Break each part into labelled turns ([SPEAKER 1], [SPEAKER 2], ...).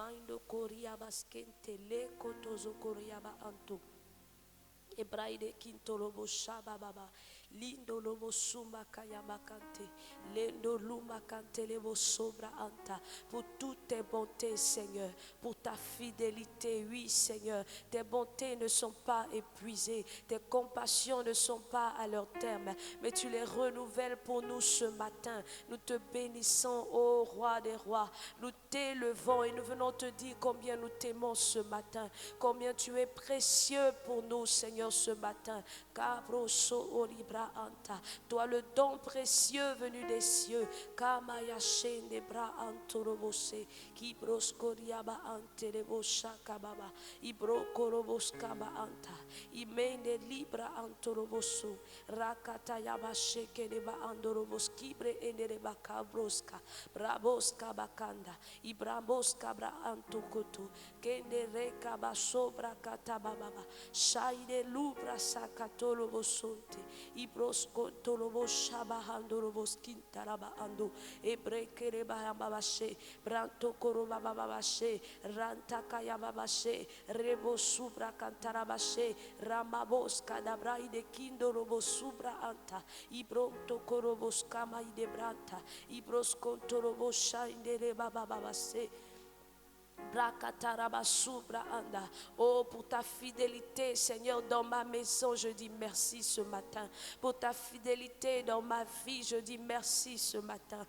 [SPEAKER 1] Maindo Koriaba Skente Le Kotozo Koriaba Anto. Ebraide Kintolobo Shaba Baba. Lindo lobo suma kayama kante, lendo luma kante lebo sobra anta, pour toutes tes bontés, Seigneur, pour ta fidélité, oui, Seigneur, tes bontés ne sont pas épuisées, tes compassions ne sont pas à leur terme, mais tu les renouvelles pour nous ce matin. Nous te bénissons, ô roi des rois, nous t'élevons et nous venons te dire combien nous t'aimons ce matin, combien tu es précieux pour nous, Seigneur, ce matin. Cabroso oribra anta, toi le don précieux venu des cieux, Kamaya shende bra antorobose, Kibros koriaba ante lebo shakababa, Ibro korobos kaba anta, Imende libra antoroboso, Rakata yaba sheke deba andorobos, Kibre endereba kabroska, Braboska bakanda, Ibrambos kabra antokoto, Kende reka basobra katababa, Shaide lubra sakatolobo sonte, Ibros kontolobo shabahandorobo skintaraba ando, Ebrekere babashe, Branto koroba babashe, Rantakaya babashe, Rebo subra kantarabashe, Ramabos kadabraide kindorobo subra anta, Ibronto korobos kama ide branta, Ibros kontorobo shainde bababase. Oh, pour ta fidélité, Seigneur, dans ma maison, je dis merci ce matin. Pour ta fidélité dans ma vie, je dis merci ce matin.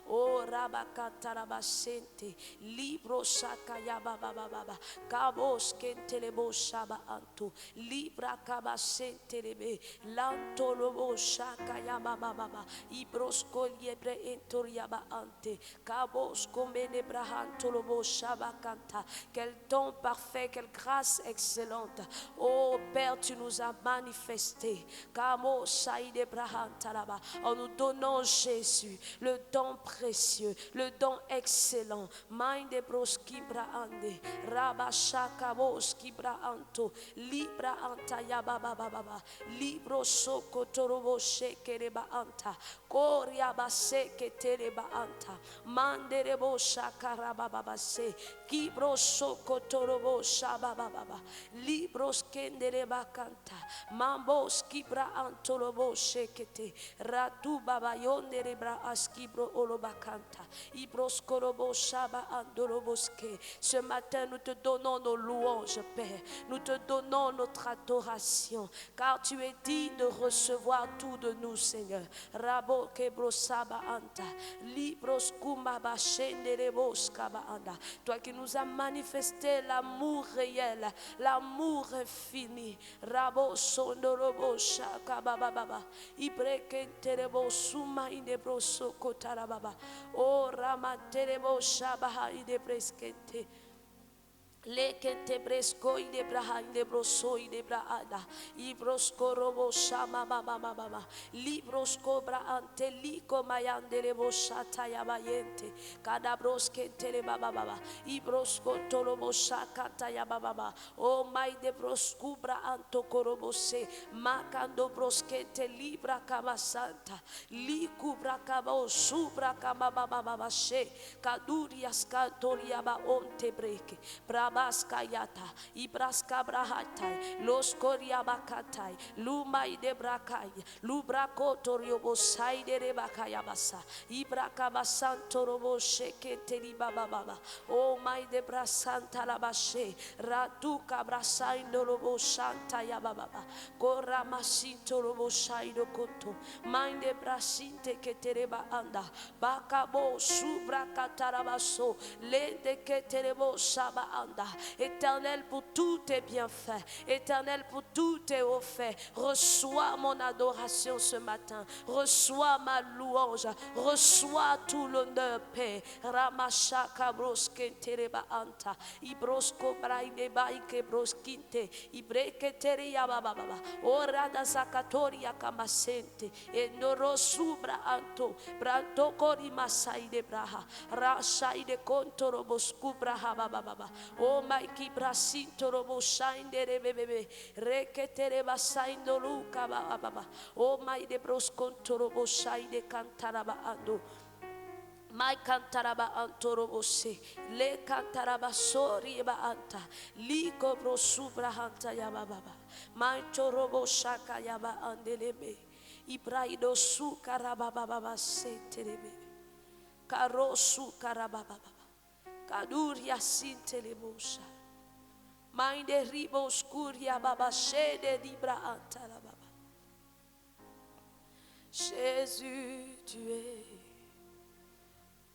[SPEAKER 1] Oh, Rabakantarabasente, Libro Shakayaba Baba, Kabos Kentelebo Shaba Anto, Libra Kabasentelebe, Lantolobo Shakayaba Baba, Ibrosko Liebre Entoriaba Ante, Kabos Komene Brahantolobo Shaba Kanta. Quel don parfait, quelle grâce excellente. Oh Père, tu nous as manifesté, Kamo Shaide Brahantaraba, en nous donnant Jésus, le don précieux, le don excellent. Minde broski braande, rabashaka boski braanto, libra anta yababa baba, libro soko torobo shekereba anta, koria baseke tereba anta, manderebo shakaraba baba se, kibro soko torobo shababa baba, libros kendereba kanta, mambos kibra antolobo shekete, ratu baba yonderebra askibro olobakanta, ibros korobo shaba andoroboske. Ce matin, nous te donnons nos louanges, Père. Nous te donnons notre adoration, car tu es digne de recevoir tout de nous, Seigneur. Rabo kebrosaba anta, libros kumaba shenderebos kaba anda. Toi qui nous as manifesté l'amour réel, l'amour infini. Rabo sondorobo shakaba baba, ibrekenterebo suma indebroso kotarababa. Oh ramaterebo shabaha idebrekente. Lekente bresco ide braha ide broso ide braada ibrosco robo shama mama mama librosco bra ante liko mayande rebo shata yabayente kadabroske tele baba baba ibrosco tolobo shakata yababa o mai de brosco bra anto korobose makando broskete libra kama santa liku bra kama subra kama baba baba she kadurias kantoria ba onte breke Baskayata, Ibraska Brahatai, Los Koriabakatai, Lumai de Brakai, Lubrako Toriobo Saide Rebakayabasa, Ibrakabasanto Robo Sheke Teribaba Baba, O my de Brasanta Labashe, Ratuka Brasaindo Robo Shanta Yababa, Koramasinto Robo Shaido Koto, Mind de Brasinte Ketereba Anda, Bakabo Subra Katarabaso, Lende Keterebo Shaba Anda. Éternel, pour tous tes bienfaits, Éternel, pour tous tes hauts faits, reçois mon adoration ce matin, reçois ma louange, reçois tout l'honneur, Père. Ramashaka broske tereba anta, ibrosko braide baike broskinte, ibreke teria baba baba, orada zakatoria kamasente, endoro subra anto, branto kori masaide braha, rashaide kontoro bosku braha baba baba. Oh my kibrasinto robo shinde rebebe. Reketere basaindo luka baba. Oh my de brosconto robo shinde cantaraba ando. My cantaraba antorobose, le cantaraba sori eba anta, liko brosubra hanta yaba baba, my torobo shaka yaba andelebe, ibraido su karababa baba sentelebe, karosu karababa baba, kaduria sintelebosha, my de ribo skuria baba shede dibra anta la baba. Jésus, tu es.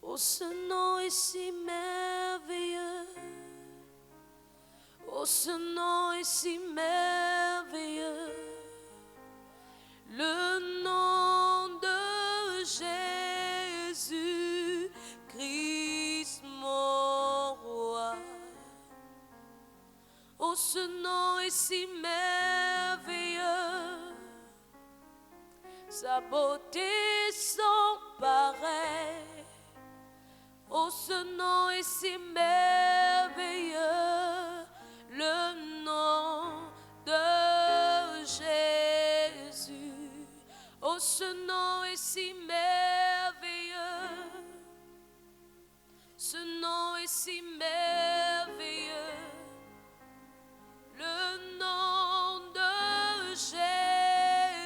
[SPEAKER 1] Oh, ce nom est si merveilleux. Oh, ce nom est si merveilleux. Le nom de Jésus Christ mon roi. Oh, ce nom est si merveilleux. Sa beauté sans pareil. Oh, ce nom est si merveilleux, le nom de Jésus. Oh, ce nom est si merveilleux, ce nom est si merveilleux, le nom de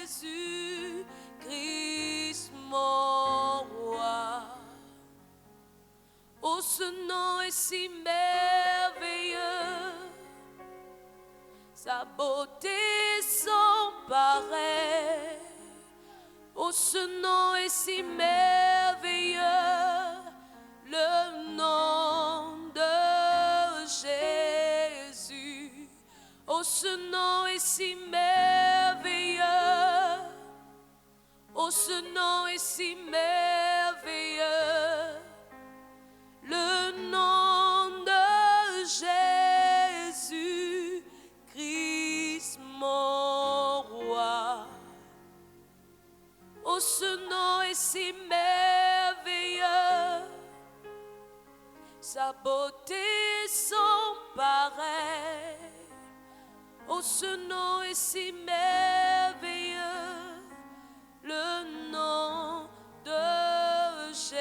[SPEAKER 1] Jésus Christ mon roi. Oh, ce nom est si merveilleux, sa beauté sans pareil. Oh, ce nom est si merveilleux, le nom de Jésus. Oh, ce nom est si merveilleux, oh, ce nom est si merveilleux. Le nom de Jésus Christ mon roi. Oh, ce nom est si merveilleux, sa beauté sans pareil. Oh, ce nom est si merveilleux, le nom de Jésus.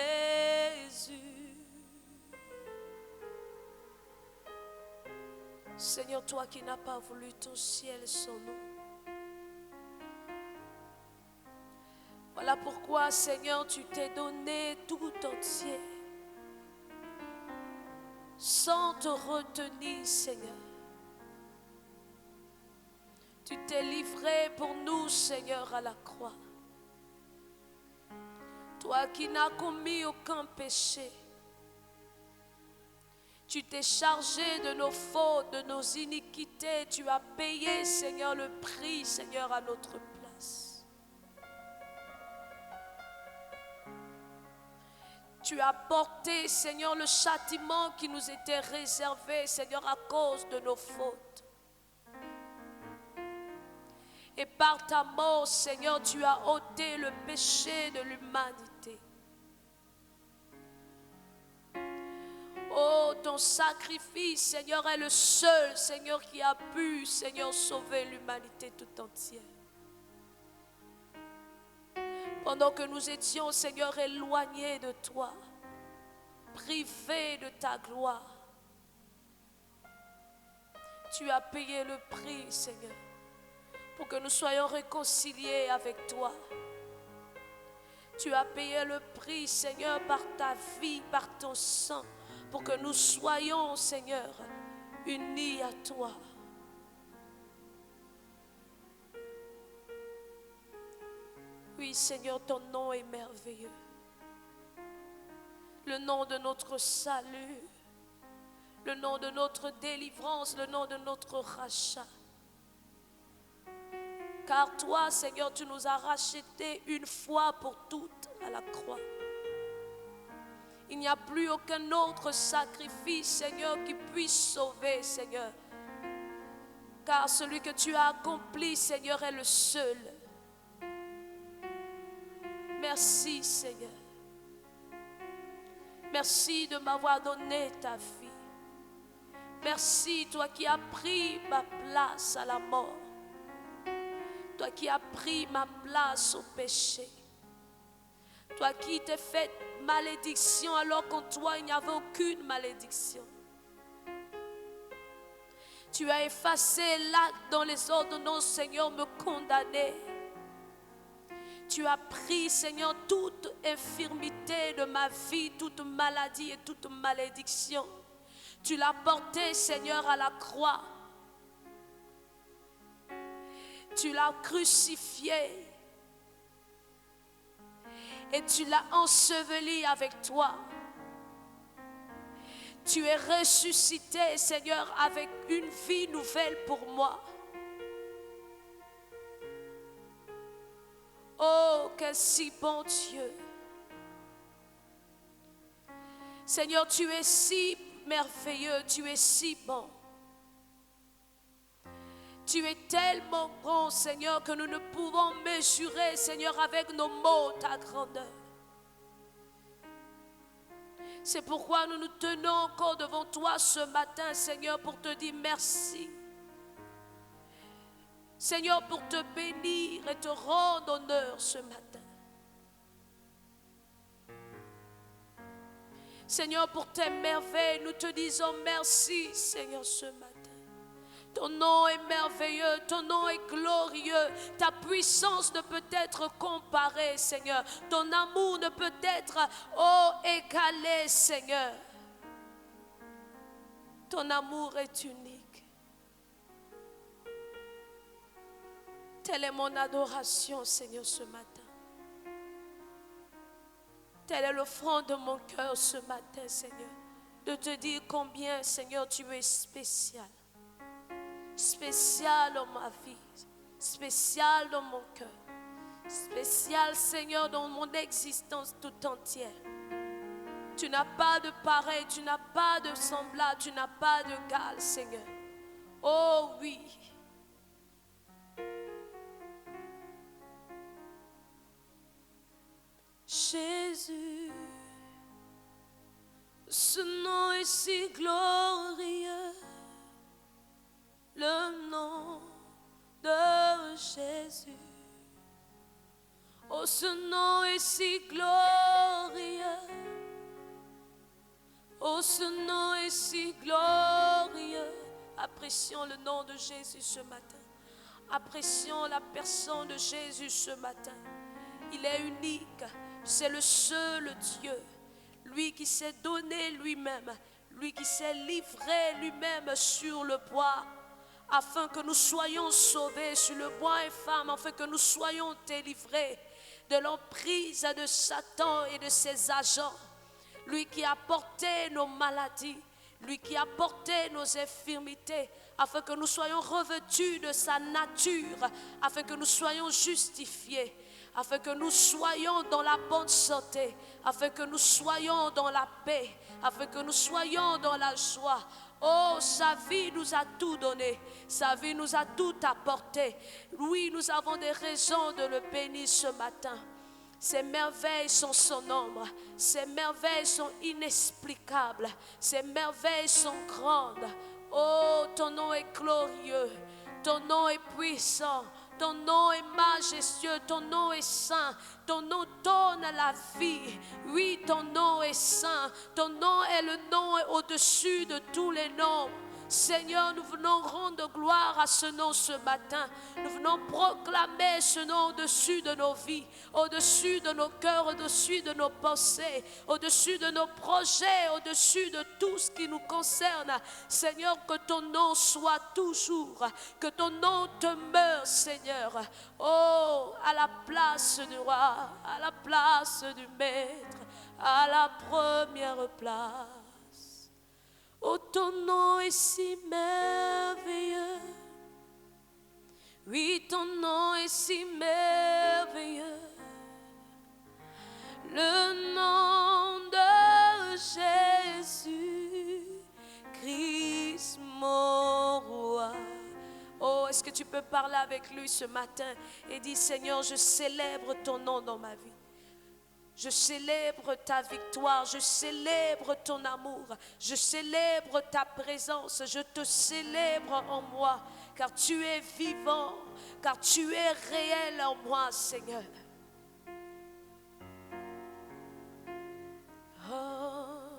[SPEAKER 1] Seigneur, toi qui n'as pas voulu ton ciel sans nous. Voilà pourquoi, Seigneur, tu t'es donné tout entier, sans te retenir, Seigneur. Tu t'es livré pour nous, Seigneur, à la croix. Toi qui n'as commis aucun péché. Tu t'es chargé de nos fautes, de nos iniquités. Tu as payé, Seigneur, le prix, Seigneur, à notre place. Tu as porté, Seigneur, le châtiment qui nous était réservé, Seigneur, à cause de nos fautes. Et par ta mort, Seigneur, tu as ôté le péché de l'humanité. Oh, ton sacrifice, Seigneur, est le seul, Seigneur, qui a pu, Seigneur, sauver l'humanité tout entière. Pendant que nous étions, Seigneur, éloignés de toi, privés de ta gloire, tu as payé le prix, Seigneur, pour que nous soyons réconciliés avec toi. Tu as payé le prix, Seigneur, par ta vie, par ton sang, pour que nous soyons, Seigneur, unis à toi. Oui, Seigneur, ton nom est merveilleux. Le nom de notre salut, le nom de notre délivrance, le nom de notre rachat. Car toi, Seigneur, tu nous as rachetés une fois pour toutes à la croix. Il n'y a plus aucun autre sacrifice, Seigneur, qui puisse sauver, Seigneur. Car celui que tu as accompli, Seigneur, est le seul. Merci, Seigneur. Merci de m'avoir donné ta vie. Merci, toi qui as pris ma place à la mort. Toi qui as pris ma place au péché. Toi qui t'es fait malédiction alors qu'en toi il n'y avait aucune malédiction. Tu as effacé l'acte dont les ordonnances, Seigneur, me condamnaient. Tu as pris, Seigneur, toute infirmité de ma vie, toute maladie et toute malédiction. Tu l'as porté, Seigneur, à la croix. Tu l'as crucifié. Et tu l'as enseveli avec toi. Tu es ressuscité, Seigneur, avec une vie nouvelle pour moi. Oh, quel si bon Dieu. Seigneur, tu es si merveilleux, tu es si bon. Tu es tellement bon, Seigneur, que nous ne pouvons mesurer, Seigneur, avec nos mots ta grandeur. C'est pourquoi nous nous tenons encore devant toi ce matin, Seigneur, pour te dire merci. Seigneur, pour te bénir et te rendre honneur ce matin. Seigneur, pour tes merveilles, nous te disons merci, Seigneur, ce matin. Ton nom est merveilleux, ton nom est glorieux. Ta puissance ne peut être comparée, Seigneur. Ton amour ne peut être, égalé, Seigneur. Ton amour est unique. Telle est mon adoration, Seigneur, ce matin. Tel est le front de mon cœur ce matin, Seigneur. De te dire combien, Seigneur, tu es spécial. Spécial dans ma vie, spécial dans mon cœur, spécial, Seigneur, dans mon existence tout entière. Tu n'as pas de pareil, tu n'as pas de semblable, tu n'as pas d'égal, Seigneur. Oh oui. Jésus, ce nom est si glorieux. Le nom de Jésus. Oh, ce nom est si glorieux. Oh, ce nom est si glorieux. Apprécions le nom de Jésus ce matin. Apprécions la personne de Jésus ce matin. Il est unique. C'est le seul Dieu. Lui qui s'est donné lui-même. Lui qui s'est livré lui-même sur le bois. Afin que nous soyons sauvés sur le bois infâme, afin que nous soyons délivrés de l'emprise de Satan et de ses agents. Lui qui a porté nos maladies, lui qui a porté nos infirmités, afin que nous soyons revêtus de sa nature, afin que nous soyons justifiés, afin que nous soyons dans la bonne santé, afin que nous soyons dans la paix, afin que nous soyons dans la joie. Oh, sa vie nous a tout donné. Sa vie nous a tout apporté. Oui, nous avons des raisons de le bénir ce matin. Ses merveilles sont sans nombre. Ses merveilles sont inexplicables. Ses merveilles sont grandes. Oh, ton nom est glorieux. Ton nom est puissant. Ton nom est majestueux, ton nom est saint, ton nom donne la vie. Oui, ton nom est saint, ton nom est le nom au-dessus de tous les noms. Seigneur, nous venons rendre gloire à ce nom ce matin. Nous venons proclamer ce nom au-dessus de nos vies, au-dessus de nos cœurs, au-dessus de nos pensées, au-dessus de nos projets, au-dessus de tout ce qui nous concerne. Seigneur, que ton nom soit toujours, que ton nom demeure, Seigneur. Oh, à la place du roi, à la place du maître, à la première place. Oh, ton nom est si merveilleux. Oui, ton nom est si merveilleux. Le nom de Jésus, Christ mon roi. Oh, est-ce que tu peux parler avec lui ce matin et dire, Seigneur, je célèbre ton nom dans ma vie. Je célèbre ta victoire, je célèbre ton amour, je célèbre ta présence, je te célèbre en moi, car tu es vivant, car tu es réel en moi, Seigneur. Oh,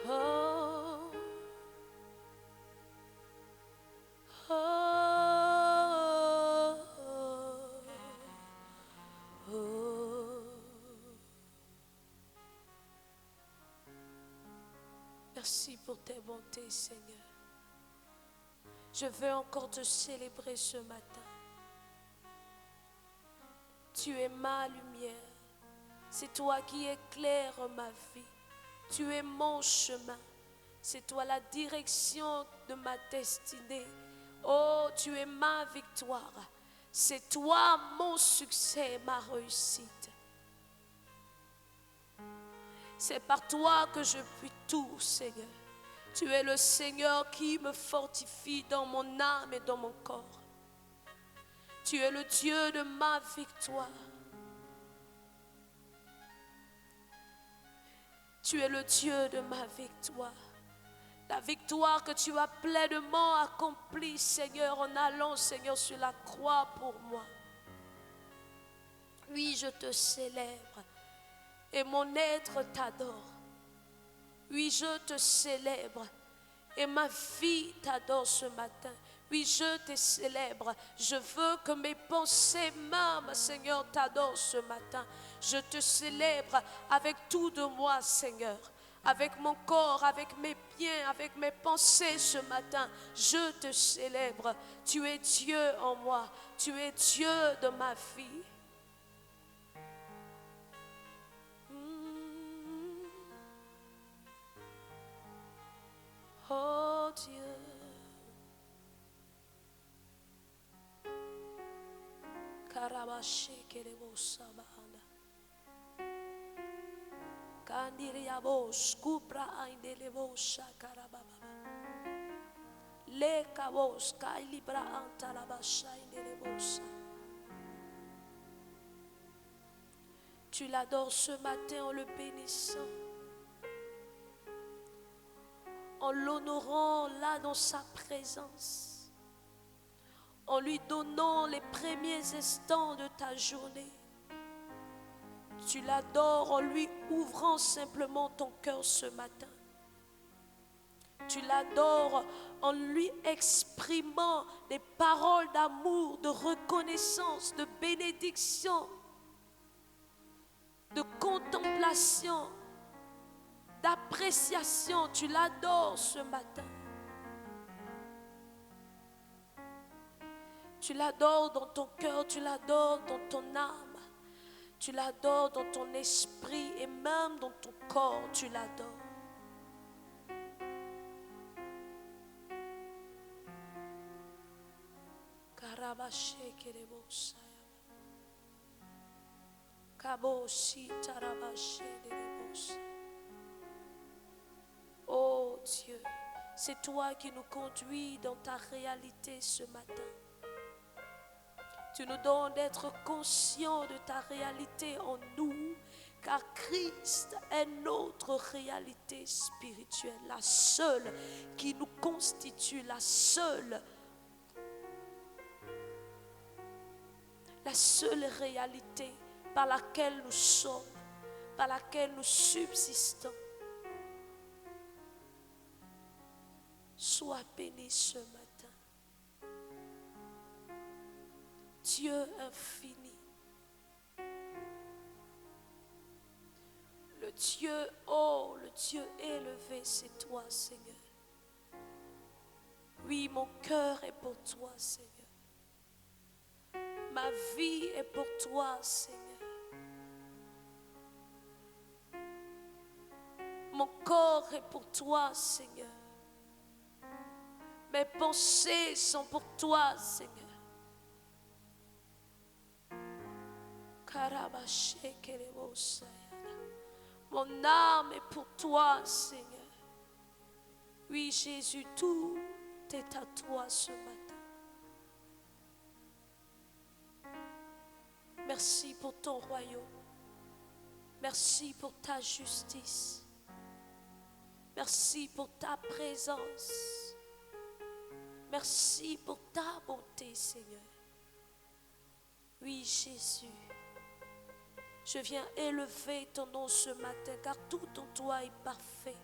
[SPEAKER 1] oh, oh, oh. Merci pour tes bontés, Seigneur. Je veux encore te célébrer ce matin. Tu es ma lumière. C'est toi qui éclaires ma vie. Tu es mon chemin. C'est toi la direction de ma destinée. Oh, tu es ma victoire. C'est toi mon succès, ma réussite. C'est par toi que je puis tout, Seigneur. Tu es le Seigneur qui me fortifie dans mon âme et dans mon corps. Tu es le Dieu de ma victoire. Tu es le Dieu de ma victoire. La victoire que tu as pleinement accomplie, Seigneur, en allant, Seigneur, sur la croix pour moi. Oui, je te célèbre et mon être t'adore. Oui, je te célèbre et ma vie t'adore ce matin. Oui, je te célèbre. Je veux que mes pensées même, Seigneur, t'adorent ce matin. Je te célèbre avec tout de moi, Seigneur. Avec mon corps, avec mes pieds, avec mes pensées ce matin. Je te célèbre. Tu es Dieu en moi. Tu es Dieu de ma vie. Oh Dieu. Karabashi kerebo sabana. Kandiriabos kupra aindelebo shakarababa. Le kabos kailibra antalabasha indelebosa. Tu l'adores ce matin en le bénissant, en l'honorant là dans sa présence, en lui donnant les premiers instants de ta journée. Tu l'adores en lui ouvrant simplement ton cœur ce matin. Tu l'adores en lui exprimant des paroles d'amour, de reconnaissance, de bénédiction, de contemplation, d'appréciation. Tu l'adores ce matin. Tu l'adores dans ton cœur, tu l'adores dans ton âme, tu l'adores dans ton esprit et même dans ton corps, tu l'adores. Karabashi kerebosa. Kaboshi tarabashi derebosa. Oh Dieu, c'est toi qui nous conduis dans ta réalité ce matin. Tu nous donnes d'être conscients de ta réalité en nous, car Christ est notre réalité spirituelle, la seule qui nous constitue, la seule réalité par laquelle nous sommes, par laquelle nous subsistons. Sois béni ce matin. Dieu infini, le Dieu haut, le Dieu élevé, c'est toi, Seigneur. Oui, mon cœur est pour toi, Seigneur. Ma vie est pour toi, Seigneur. Mon corps est pour toi, Seigneur. Mes pensées sont pour toi, Seigneur. Mon âme est pour toi, Seigneur. Oui, Jésus, tout est à toi ce matin. Merci pour ton royaume. Merci pour ta justice. Merci pour ta présence. Merci pour ta bonté, Seigneur. Oui, Jésus, je viens élever ton nom ce matin, car tout en toi est parfait.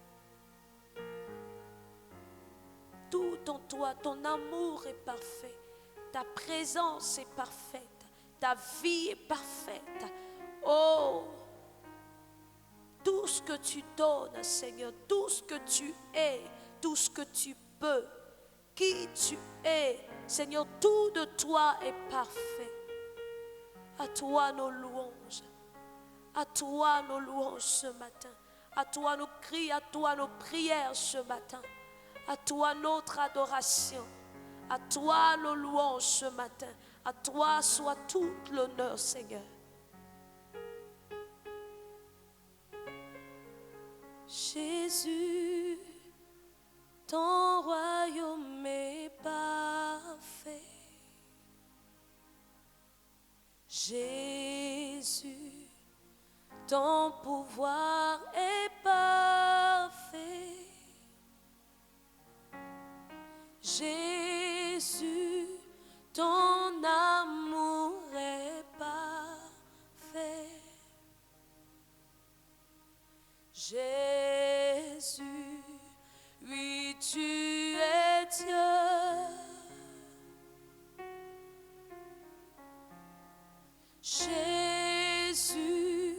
[SPEAKER 1] Tout en toi, ton amour est parfait. Ta présence est parfaite. Ta vie est parfaite. Oh, tout ce que tu donnes, Seigneur, tout ce que tu es, tout ce que tu peux, qui tu es, Seigneur, tout de toi est parfait. À toi nos louanges. À toi nos louanges ce matin. À toi nos cris, à toi nos prières ce matin. À toi notre adoration. À toi nos louanges ce matin. À toi soit tout l'honneur, Seigneur. Jésus, ton royaume est parfait. Jésus, ton pouvoir est parfait. Jésus, ton amour est parfait. Jésus, oui, tu es Dieu. Jésus,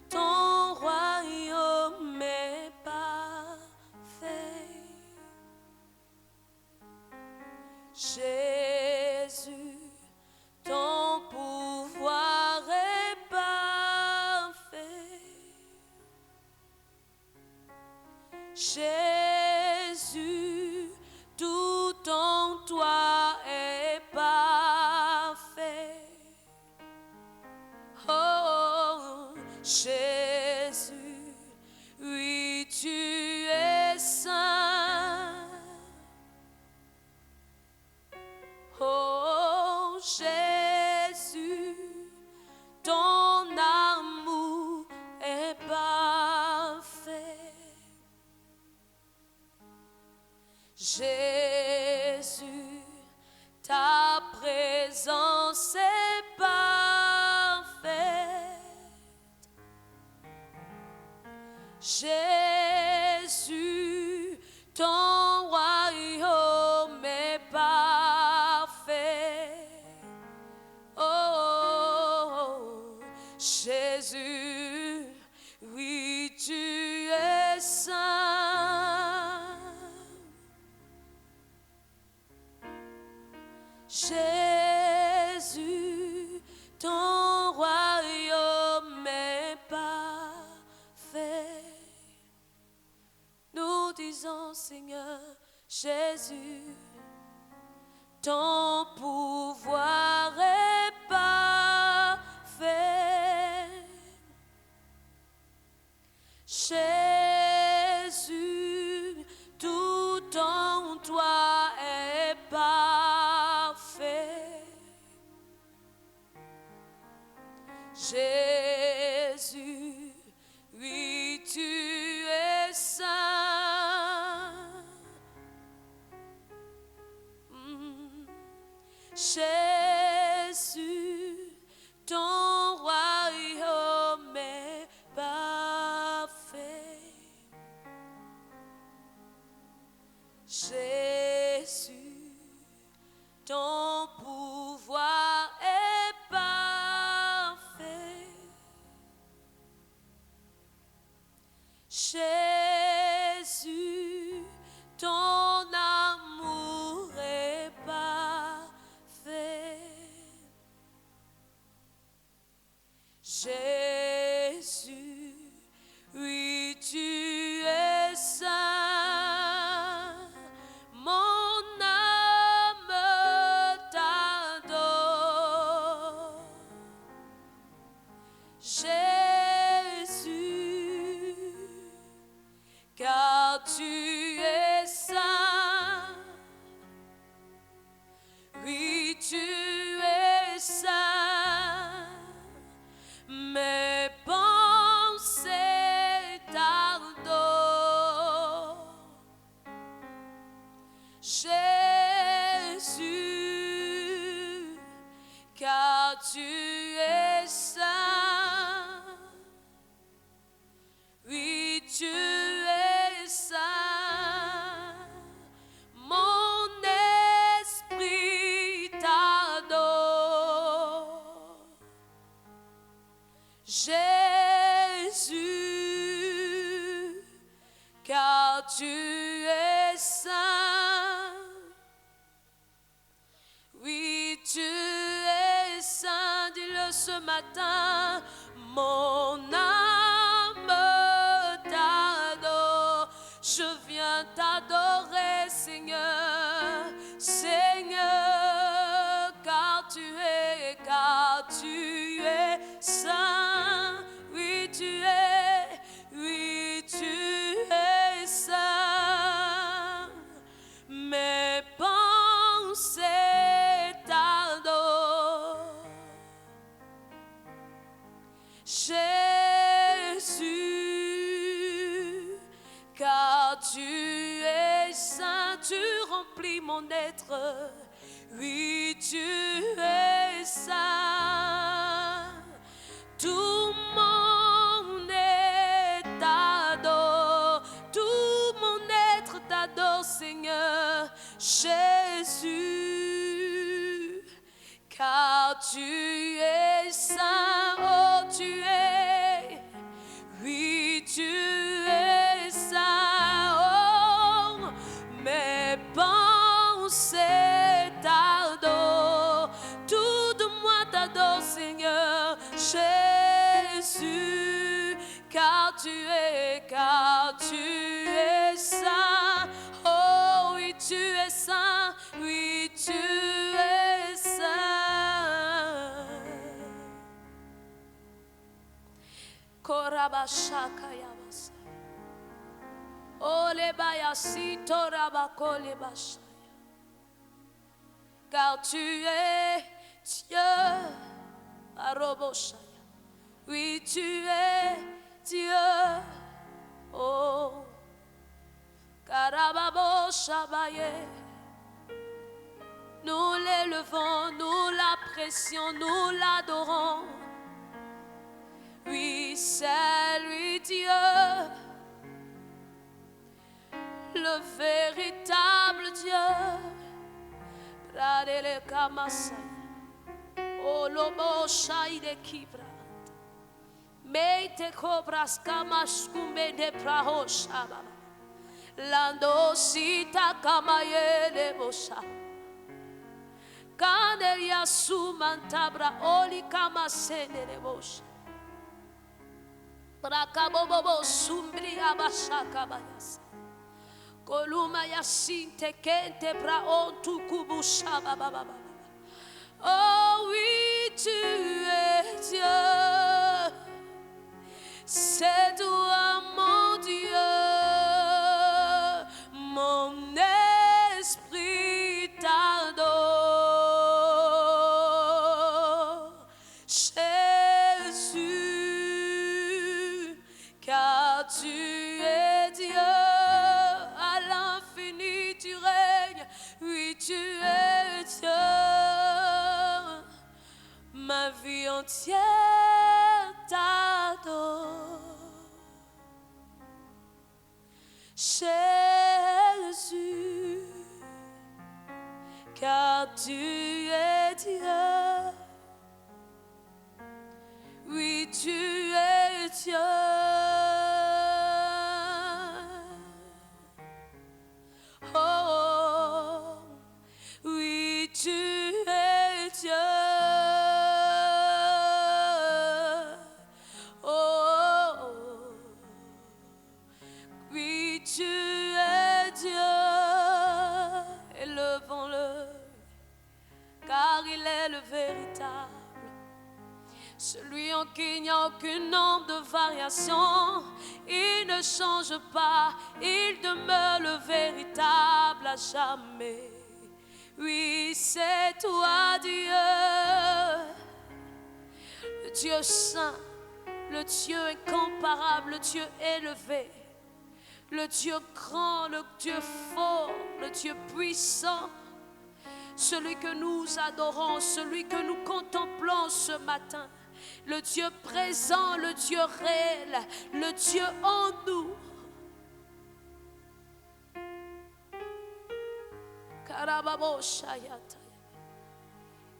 [SPEAKER 1] ton royaume est parfait. Jésus, ton pouvoir est parfait. Jésus, tout en toi est parfait. Oh, Jésus, oui, tu es saint. Oh, Jésus, ton amour est parfait. Jésus, ta présence est parfaite. Jésus, ton royaume est parfait. Oh, Jésus, oui, tu es saint. Jésus, ton royaume est parfait. Nous disons, Seigneur, Jésus, ton pouvoir est parfait. Jésus, tout en toi est parfait. Jésus, oui, tu es saint. Jésus, ton royaume est parfait. Jésus, ton pouvoir est parfait. Jésus, ton amour est parfait. Jésus, oui, tu es saint. Mon âme t'adore. Jésus, car tu es saint. Oui, tu es saint. car tu es saint. Oui, tu es saint. Mon esprit t'adore. Jésus, car tu es saint. Oui, tu es saint, dis-le ce matin. Mon âme t'adore. Je viens t'adorer, Seigneur, Seigneur, car tu es saint. Oui, tu es saint. Mes pensées t'adorent. Jésus, car tu es saint, tu remplis mon être. Oui, tu es saint. Tout mon être t'adore, tout mon être t'adore, Seigneur Jésus, car tu es saint, oh tu es, oui tu es saint, oh mes pensées t'adorent, tout de moi t'adore, Seigneur Jésus, car tu es saint, oh oui tu es saint, oui tu es saint. Korabashaka yabasa, olebayasi torabakole bashaya, car tu es Dieu, aroboshaya. Oui, tu es Dieu, oh, Karababo Shabaye. Nous l'élevons, nous l'apprécions, nous l'adorons. Oui, c'est lui Dieu, le véritable Dieu. Pradele Kamasaya, oh Lobo Shaide Kibra. Meite cobras camas cumbe de prahosa, lando sita camayele bosa, caneria sumantabra oli camasene de bosa, pracabobo sumbri abasa cabayas, columa yasinte kente praon tu kubusa baba. Oh oui, tu es Dieu. C'est toi mon Dieu, mon esprit t'adore, Jésus, car tu es Dieu, à l'infini tu règnes, oui tu es Dieu, ma vie entière t'adore. Jésus, car tu es Dieu, oui tu es Dieu, oh, oui tu es Dieu. Celui en qui il n'y a aucun nombre de variations, il ne change pas, il demeure le véritable à jamais. Oui, c'est toi Dieu, le Dieu saint, le Dieu incomparable, le Dieu élevé, le Dieu grand, le Dieu fort, le Dieu puissant, celui que nous adorons, celui que nous contemplons ce matin. Le Dieu présent, le Dieu réel, le Dieu en nous.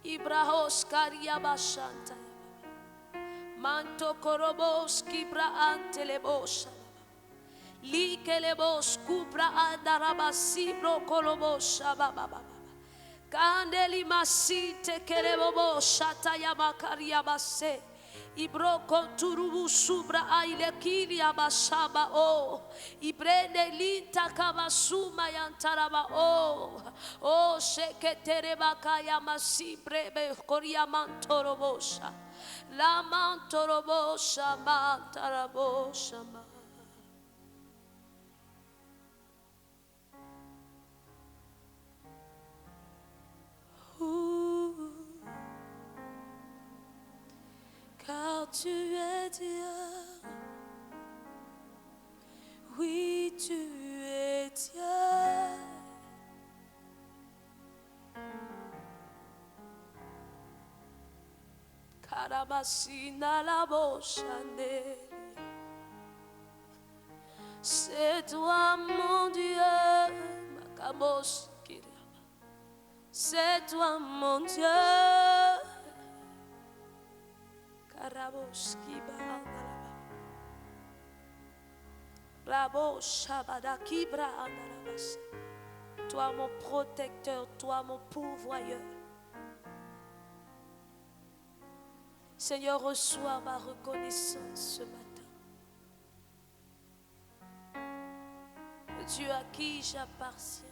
[SPEAKER 1] Ibrahos Kariabashanta Manto Korobos Kibra Antelebosha Likelebos Kubra Andarabasibro Kolobosha Baba Kandeli Masite Kelebobo Shatayama Kariabase Ibro Konturubu Subra Ailekili Abashaba O Ibrene Linta Kabasuma Yantaraba O Sheketereba Kayama Sibrebe Koriamantorobosha La Mantorobosha Mantarabosha Car tu es Dieu, oui tu es Dieu. Karabasina la bochane, c'est toi mon Dieu, Makabos Kiriaba, c'est toi mon Dieu. Toi mon protecteur, toi mon pourvoyeur. Seigneur, reçois ma reconnaissance ce matin. Le Dieu à qui j'appartiens,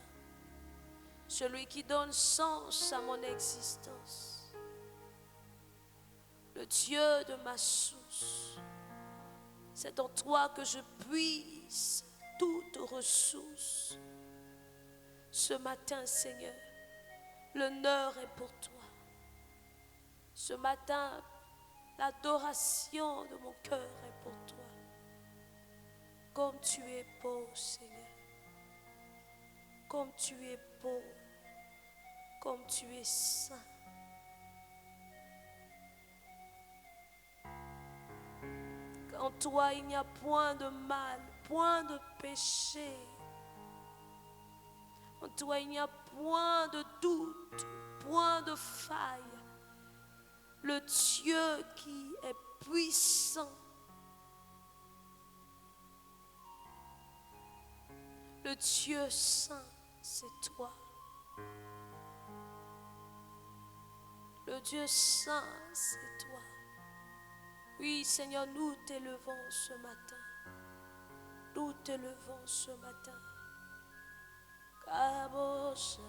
[SPEAKER 1] celui qui donne sens à mon existence. Le Dieu de ma source, c'est en toi que je puise toute ressource. Ce matin, Seigneur, l'honneur est pour toi. Ce matin, l'adoration de mon cœur est pour toi. Comme tu es beau, Seigneur. Comme tu es beau. Comme tu es saint. En toi, il n'y a point de mal, point de péché. En toi, il n'y a point de doute, point de faille. Le Dieu qui est puissant. Le Dieu saint, c'est toi. Le Dieu saint, c'est toi. Oui, Seigneur, nous t'élevons ce matin. Nous t'élevons ce matin. Kaboshaya,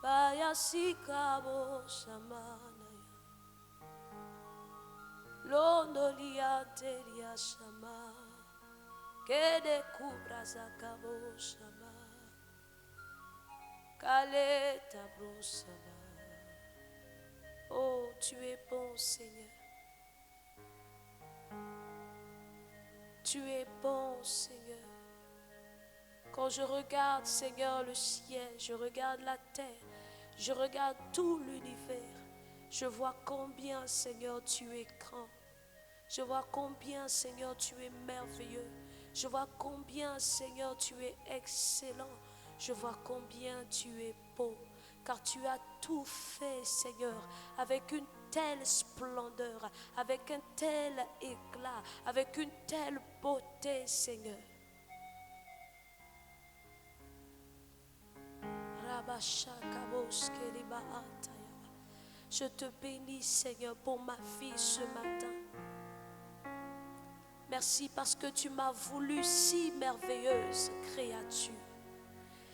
[SPEAKER 1] Bayasi Kaboshamanaya, Londolia Teria Shama, Kede Kubraza Kaboshama, Kaleta Brosama. Oh, tu es bon, Seigneur. Tu es bon, Seigneur. Quand je regarde, Seigneur, le ciel, je regarde la terre, je regarde tout l'univers, je vois combien, Seigneur, tu es grand. Je vois combien, Seigneur, tu es merveilleux. Je vois combien, Seigneur, tu es excellent. Je vois combien tu es beau. Car tu as tout fait, Seigneur, avec une telle splendeur, avec un tel éclat, avec une telle beauté, Seigneur. Je te bénis, Seigneur, pour ma vie ce matin. Merci parce que tu m'as voulu si merveilleuse créature.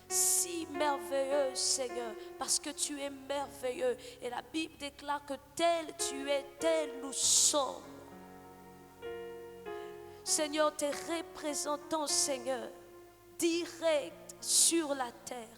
[SPEAKER 1] Si merveilleuse, Seigneur, parce que tu es merveilleux. Et la Bible déclare que tel tu es, tel nous sommes. Seigneur, tes représentants, Seigneur, direct sur la terre.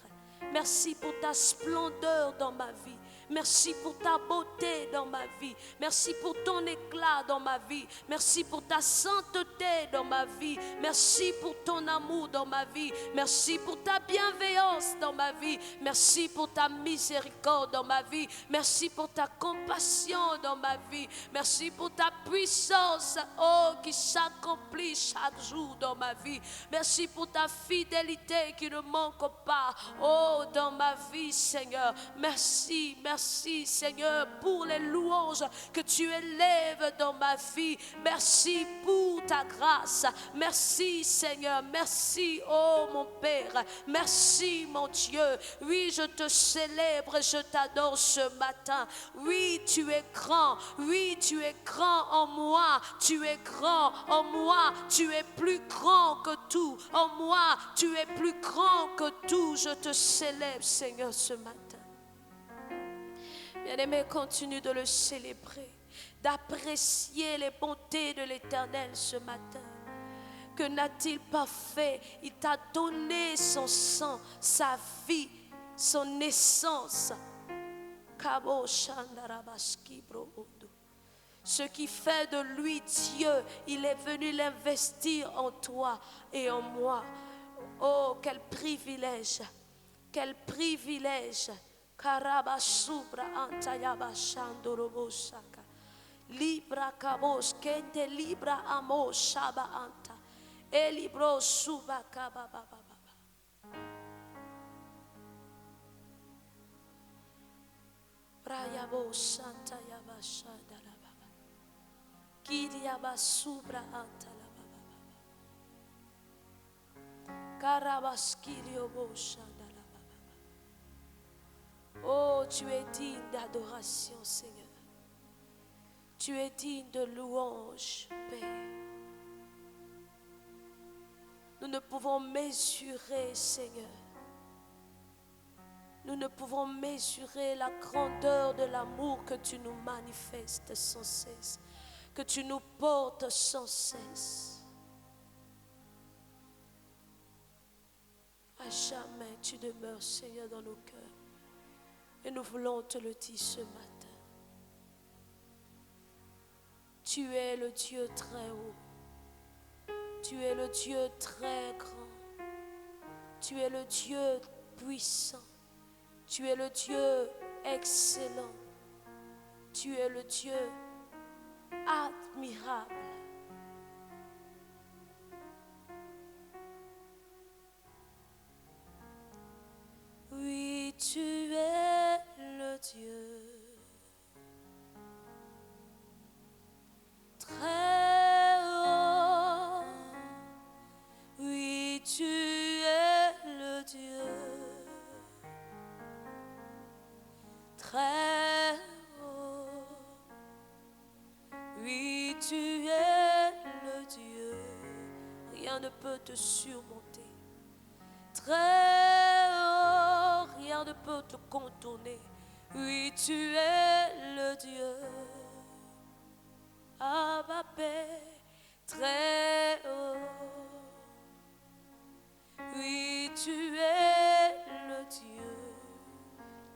[SPEAKER 1] Merci pour ta splendeur dans ma vie. Merci pour ta beauté dans ma vie. Merci pour ton éclat dans ma vie. Merci pour ta sainteté dans ma vie. Merci pour ton amour dans ma vie. Merci pour ta bienveillance dans ma vie. Merci pour ta miséricorde dans ma vie. Merci pour ta compassion dans ma vie. Merci pour ta puissance, oh, qui s'accomplit chaque jour dans ma vie. Merci pour ta fidélité qui ne manque pas, oh, dans ma vie, Seigneur. Merci, merci, Seigneur, pour les louanges que tu élèves dans ma vie. Merci pour ta grâce. Merci, Seigneur. Merci, oh, mon Père. Merci, mon Dieu. Oui, je te célèbre, je t'adore ce matin. Oui, tu es grand. Oui, tu es grand en moi. Tu es grand en moi. Tu es plus grand que tout. En moi, tu es plus grand que tout. Je te célèbre, Seigneur, ce matin. Bien-aimé, continue de le célébrer, d'apprécier les bontés de l'Éternel ce matin. Que n'a-t-il pas fait? Il t'a donné son sang, sa vie, son essence. Ce qui fait de lui Dieu, il est venu l'investir en toi et en moi. Oh, quel privilège! Quel privilège! Karabasubra antayaba shandorobosaka. Libra kabos kente libra amo shaba anta. Elibro suba kabababa. Brayabo santa yaba shandala baba. Kiriaba subra anta la baba. Karabaskirio bo shandala. Oh, tu es digne d'adoration, Seigneur. Tu es digne de louange, Père. Nous ne pouvons mesurer, Seigneur. Nous ne pouvons mesurer la grandeur de l'amour que tu nous manifestes sans cesse, que tu nous portes sans cesse. À jamais, tu demeures, Seigneur, dans nos cœurs. Et nous voulons te le dire ce matin. Tu es le Dieu très haut. Tu es le Dieu très grand. Tu es le Dieu puissant. Tu es le Dieu excellent. Tu es le Dieu admirable. Oui, tu es le Dieu très haut. Oui, tu es le Dieu très haut. Oui, tu es le Dieu. Rien ne peut te surmonter. Très haut, rien ne peut te contourner. Oui, tu es le Dieu. Abba Père, très haut. Oui, tu es le Dieu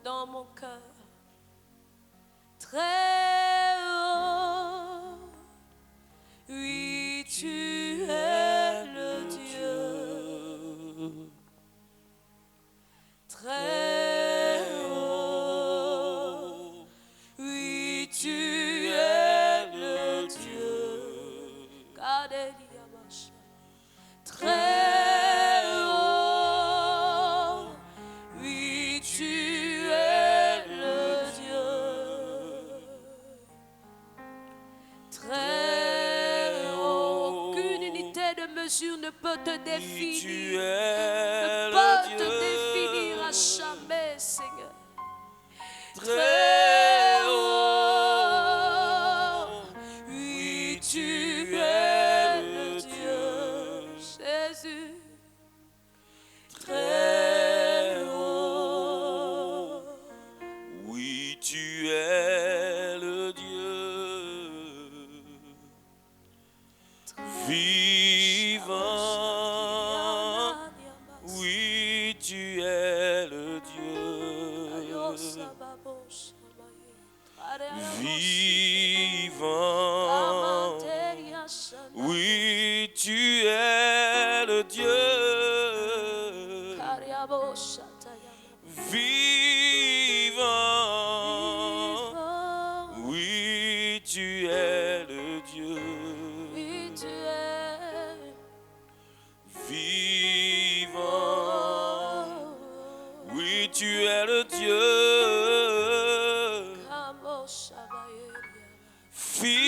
[SPEAKER 1] dans mon cœur. Très haut. Oui, tu es le Dieu. Très haut, oui, tu es le Dieu. Très haut, oui, tu es le Dieu. Très haut, aucune unité de mesure ne peut te définir. Ne peut te définir à jamais, Seigneur. Très haut, oui, tu es le Dieu, Jésus. Très haut,
[SPEAKER 2] oui, tu es le Dieu vivant. Oui, tu es le Dieu vivant. Oui, tu es le Dieu vivant. Oui, tu es le Dieu vivant. Oui, tu es le Dieu fidèle.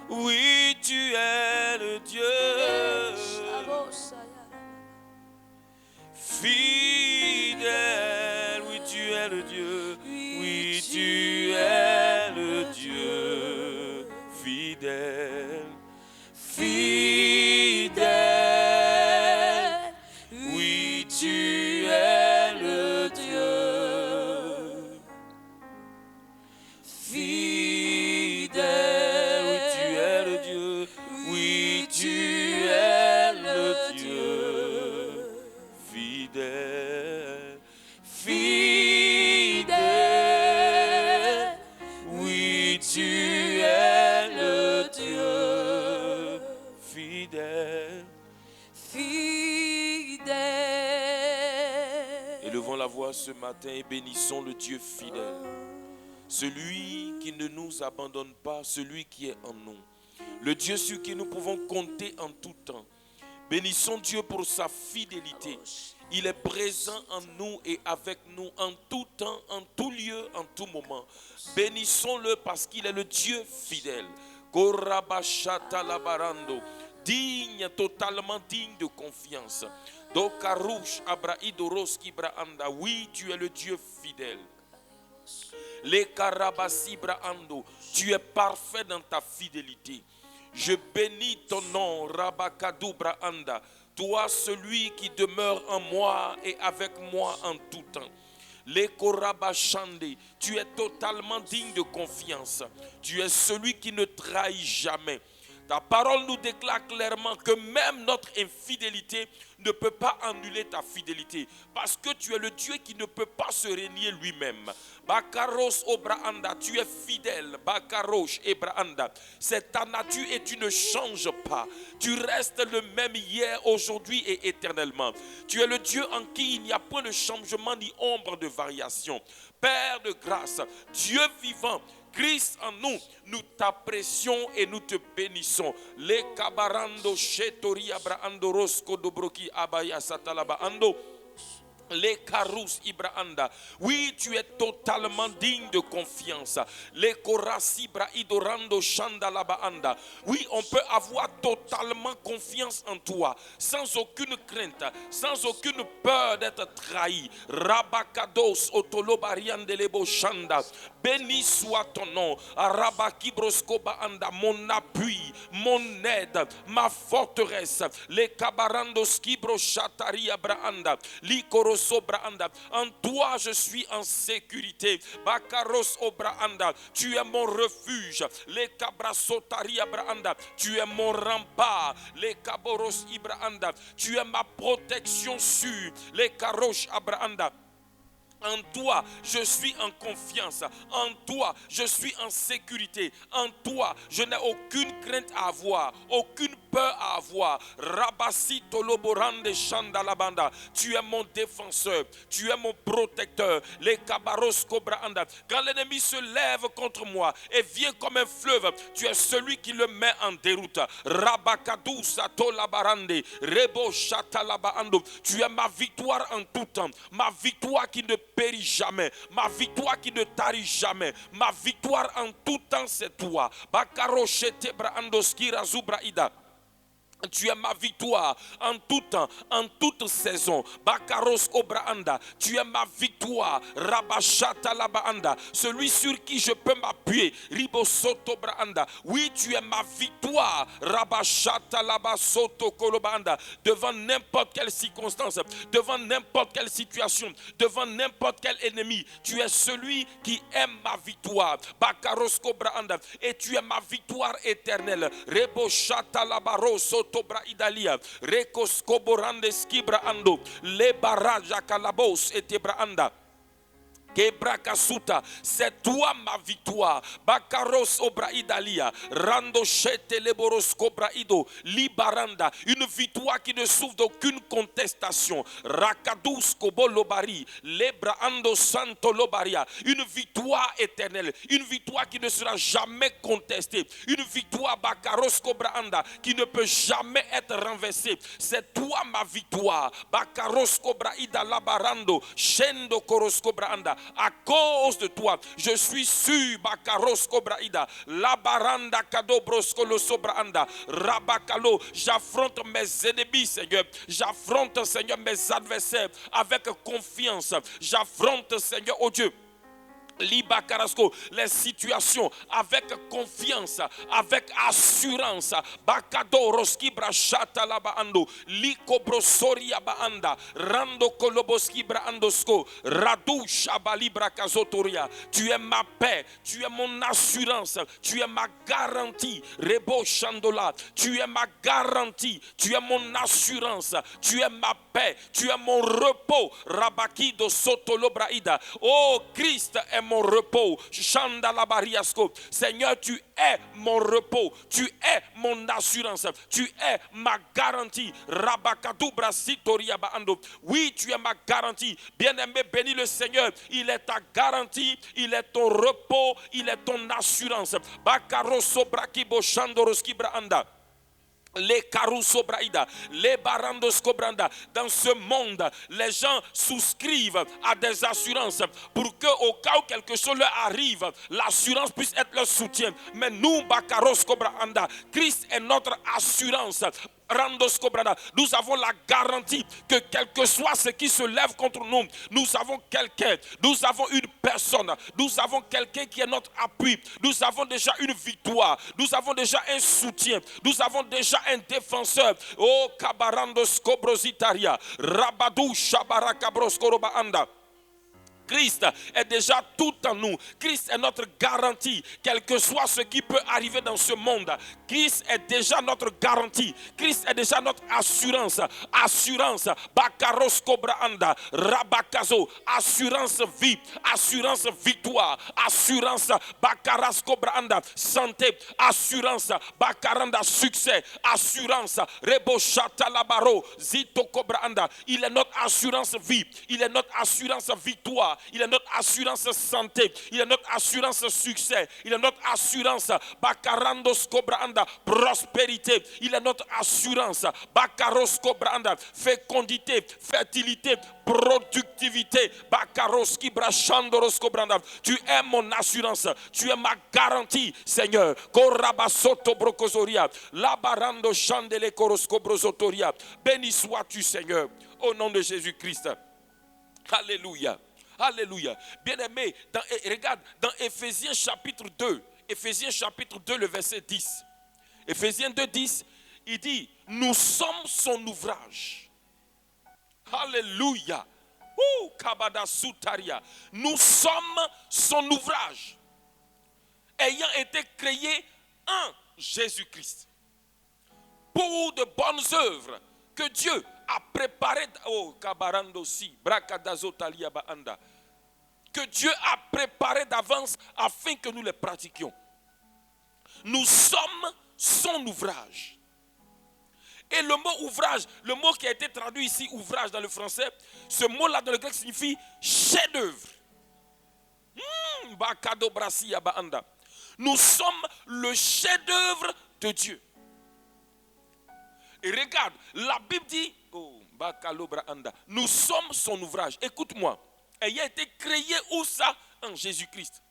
[SPEAKER 2] Oui, tu es le Dieu fidèle. Oui, tu es le Dieu. Oui, tu es le Dieu fidèle. Fidèle. Oui, tu es le Dieu fidèle. Oui, tu es le Dieu. Oui, tu es le Dieu fidèle. Fidèle. Oui, tu es le Dieu fidèle. Élevons la voix ce matin et bénissons le Dieu fidèle. Celui qui ne nous abandonne pas, celui qui est en nous. Le Dieu sur qui nous pouvons compter en tout temps. Bénissons Dieu pour sa fidélité. Il est présent en nous et avec nous en tout temps, en tout lieu, en tout moment. Bénissons-le parce qu'il est le Dieu fidèle. Korabashata labarando. Digne, totalement digne de confiance. Dokarush abraidoros kibraanda. Oui, tu es le Dieu fidèle. Les karabasibra ando, tu es parfait dans ta fidélité. Je bénis ton nom, Rabakadoubra anda. Toi, celui qui demeure en moi et avec moi en tout temps. Les korabashande, tu es totalement digne de confiance. Tu es celui qui ne trahit jamais. Ta parole nous déclare clairement que même notre infidélité ne peut pas annuler ta fidélité. Parce que tu es le Dieu qui ne peut pas se renier lui-même. Bakaros Obraanda, tu es fidèle. Bakarosh Ebraanda, c'est ta nature et tu ne changes pas. Tu restes le même hier, aujourd'hui et éternellement. Tu es le Dieu en qui il n'y a point de changement ni ombre de variation. Père de grâce, Dieu vivant, Christ en nous, nous t'apprécions et nous te bénissons. Les kabarando shetori abraando rosko dobroki abaya satalaba ando. Les karous ibraanda. Oui, tu es totalement digne de confiance. Les korasi braidorando shandalaba anda. Oui, on peut avoir totalement confiance en toi, sans aucune crainte, sans aucune peur d'être trahi. Rabakados otolobariandelebo shanda. Béni soit ton nom. Rabakibroskoba anda, mon appui, mon aide, ma forteresse. Les kabarandos kibro shatari abraanda. Likoro en toi je suis en sécurité. Bakaros Obraanda, tu es mon refuge. Les Kabrasotari Abraanda, tu es mon rempart. Les Kaboros Ibraanda, tu es ma protection sûre. Les Karosh Abraanda. En toi, je suis en confiance. En toi, je suis en sécurité. En toi, je n'ai aucune crainte à avoir, aucune peur à avoir. Rabasi Toloborande Chandalabanda, tu es mon défenseur, tu es mon protecteur. Les Kabaros Kobraanda, quand l'ennemi se lève contre moi et vient comme un fleuve, tu es celui qui le met en déroute. Rabakadou Satolabarande, Rebo Chatalabaando, tu es ma victoire en tout temps, ma victoire qui ne périt jamais, ma victoire qui ne tarit jamais, ma victoire en tout temps c'est toi. Bakaro Shete Braandoskira Zubraida. Tu es ma victoire en tout temps, en toute saison. Bakaros Obraanda, tu es ma victoire. Rabashata Labaanda, celui sur qui je peux m'appuyer. Ribosoto Braanda, oui, tu es ma victoire. Rabashata Labasoto Kolobaanda, devant n'importe quelle circonstance, devant n'importe quelle situation, devant n'importe quel ennemi. Tu es celui qui aime ma victoire. Bakaros Obraanda, et tu es ma victoire éternelle. Reboshata Labaroso Tobra Idalia, Rekos Koborande Skibra Ando, Le Baraja Kalabos et Tebraanda. C'est toi ma victoire. Bakaros obraidalia. Rando shete leboros kobraido. Libaranda. Une victoire qui ne souffre d'aucune contestation. Rakadus kobolobari. Lebraando santo lobaria. Une victoire éternelle. Une victoire qui ne sera jamais contestée. Une victoire bakaros kobraanda qui ne peut jamais être renversée. C'est toi ma victoire. Bakaros kobraida labarando. Shendo koros kobraanda. À cause de toi, je suis sûr, Bakaros Kobraida, Labaranda Kadobros Kolosobraanda, Rabakalo, j'affronte mes ennemis, Seigneur. J'affronte, Seigneur, mes adversaires avec confiance. J'affronte, Seigneur, oh Dieu, Liba Carasco, les situations avec confiance, avec assurance. Bakado Roski Brachata Labaando, Liko Brosoria Baanda, Rando Koloboski Braandosko, Radu Shabali Brakazotoria. Tu es ma paix, tu es mon assurance, tu es ma garantie. Rebo Chandola, tu es ma garantie, tu es mon assurance, tu es ma paix, tu es mon repos. Rabakido Sotolo Braida. Oh, Christ est mon repos. Seigneur, tu es mon repos, tu es mon assurance, tu es ma garantie. Oui, tu es ma garantie. Bien-aimé, bénis le Seigneur. Il est ta garantie, il est ton repos, il est ton assurance. Les Karusobraïda, les Barandos Kobranda. Dans ce monde, les gens souscrivent à des assurances pour que, au cas où quelque chose leur arrive, l'assurance puisse être leur soutien. Mais nous, Bakaros Kobranda, Christ est notre assurance. Nous avons la garantie que quel que soit ce qui se lève contre nous, nous avons quelqu'un, nous avons une personne, nous avons quelqu'un qui est notre appui, nous avons déjà une victoire, nous avons déjà un soutien, nous avons déjà un défenseur. Oh, Kabarandos Kobrositaria, Rabadou Shabarakabros Korobaanda. Christ est déjà tout en nous. Christ est notre garantie, quel que soit ce qui peut arriver dans ce monde. Christ est déjà notre garantie. Christ est déjà notre assurance. Assurance, Bakaros Kobraanda, Rabakazo, assurance vie, assurance victoire, assurance Bakaras Kobraanda, santé, assurance Bakaranda, succès, assurance Reboshata Labaro, Zito Kobraanda. Il est notre assurance vie, il est notre assurance victoire. Il est notre assurance santé, il est notre assurance succès, il est notre assurance Bakarandos Kobranda, prospérité, il est notre assurance Bakaros Kobranda, fécondité, fertilité, productivité, Bakaros Kibrachandoros Kobranda. Tu es mon assurance, tu es ma garantie, Seigneur. Korabasoto Brokozoria, Labarando Chandele Korosko Brosotoria. Béni sois-tu, Seigneur, au nom de Jésus-Christ. Alléluia. Alléluia. Bien-aimé, regarde dans Éphésiens chapitre 2. Éphésiens chapitre 2, le verset 10. Éphésiens 2, 10, il dit, nous sommes son ouvrage. Alléluia. Kabada Soutaria. Nous sommes son ouvrage. Ayant été créés en Jésus-Christ. Pour de bonnes œuvres que Dieu a préparé, que Dieu a préparé d'avance afin que nous les pratiquions. Nous sommes son ouvrage. Et le mot ouvrage, le mot qui a été traduit ici, ouvrage dans le français, ce mot-là dans le grec signifie chef-d'œuvre. Nous sommes le chef-d'œuvre de Dieu. Et regarde, la Bible dit, nous sommes son ouvrage. Écoute-moi, ayant été créé où ça? En Jésus-Christ.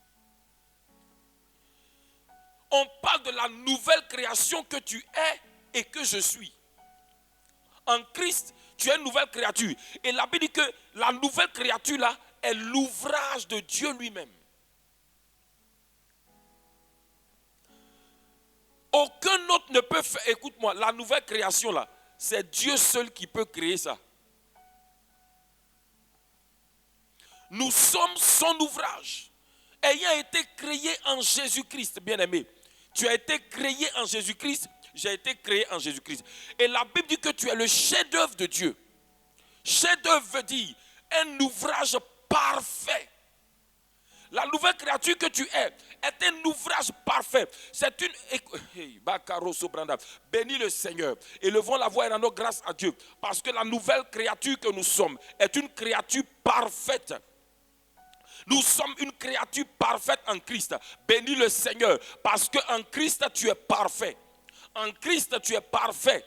[SPEAKER 2] On parle de la nouvelle création que tu es et que je suis. En Christ, tu es une nouvelle créature. Et la Bible dit que la nouvelle créature là est l'ouvrage de Dieu lui-même. Aucun autre ne peut faire. Écoute-moi, la nouvelle création là, c'est Dieu seul qui peut créer ça. Nous sommes son ouvrage, ayant été créé en Jésus-Christ, bien-aimé. Tu as été créé en Jésus-Christ, j'ai été créé en Jésus-Christ. Et la Bible dit que tu es le chef-d'œuvre de Dieu. Chef-d'œuvre veut dire un ouvrage parfait. La nouvelle créature que tu es est un ouvrage parfait. C'est une... Bénis le Seigneur. Élevons la voix et rendons grâce à Dieu. Parce que la nouvelle créature que nous sommes est une créature parfaite. Nous sommes une créature parfaite en Christ. Bénis le Seigneur. Parce qu'en Christ, tu es parfait. En Christ, tu es parfait.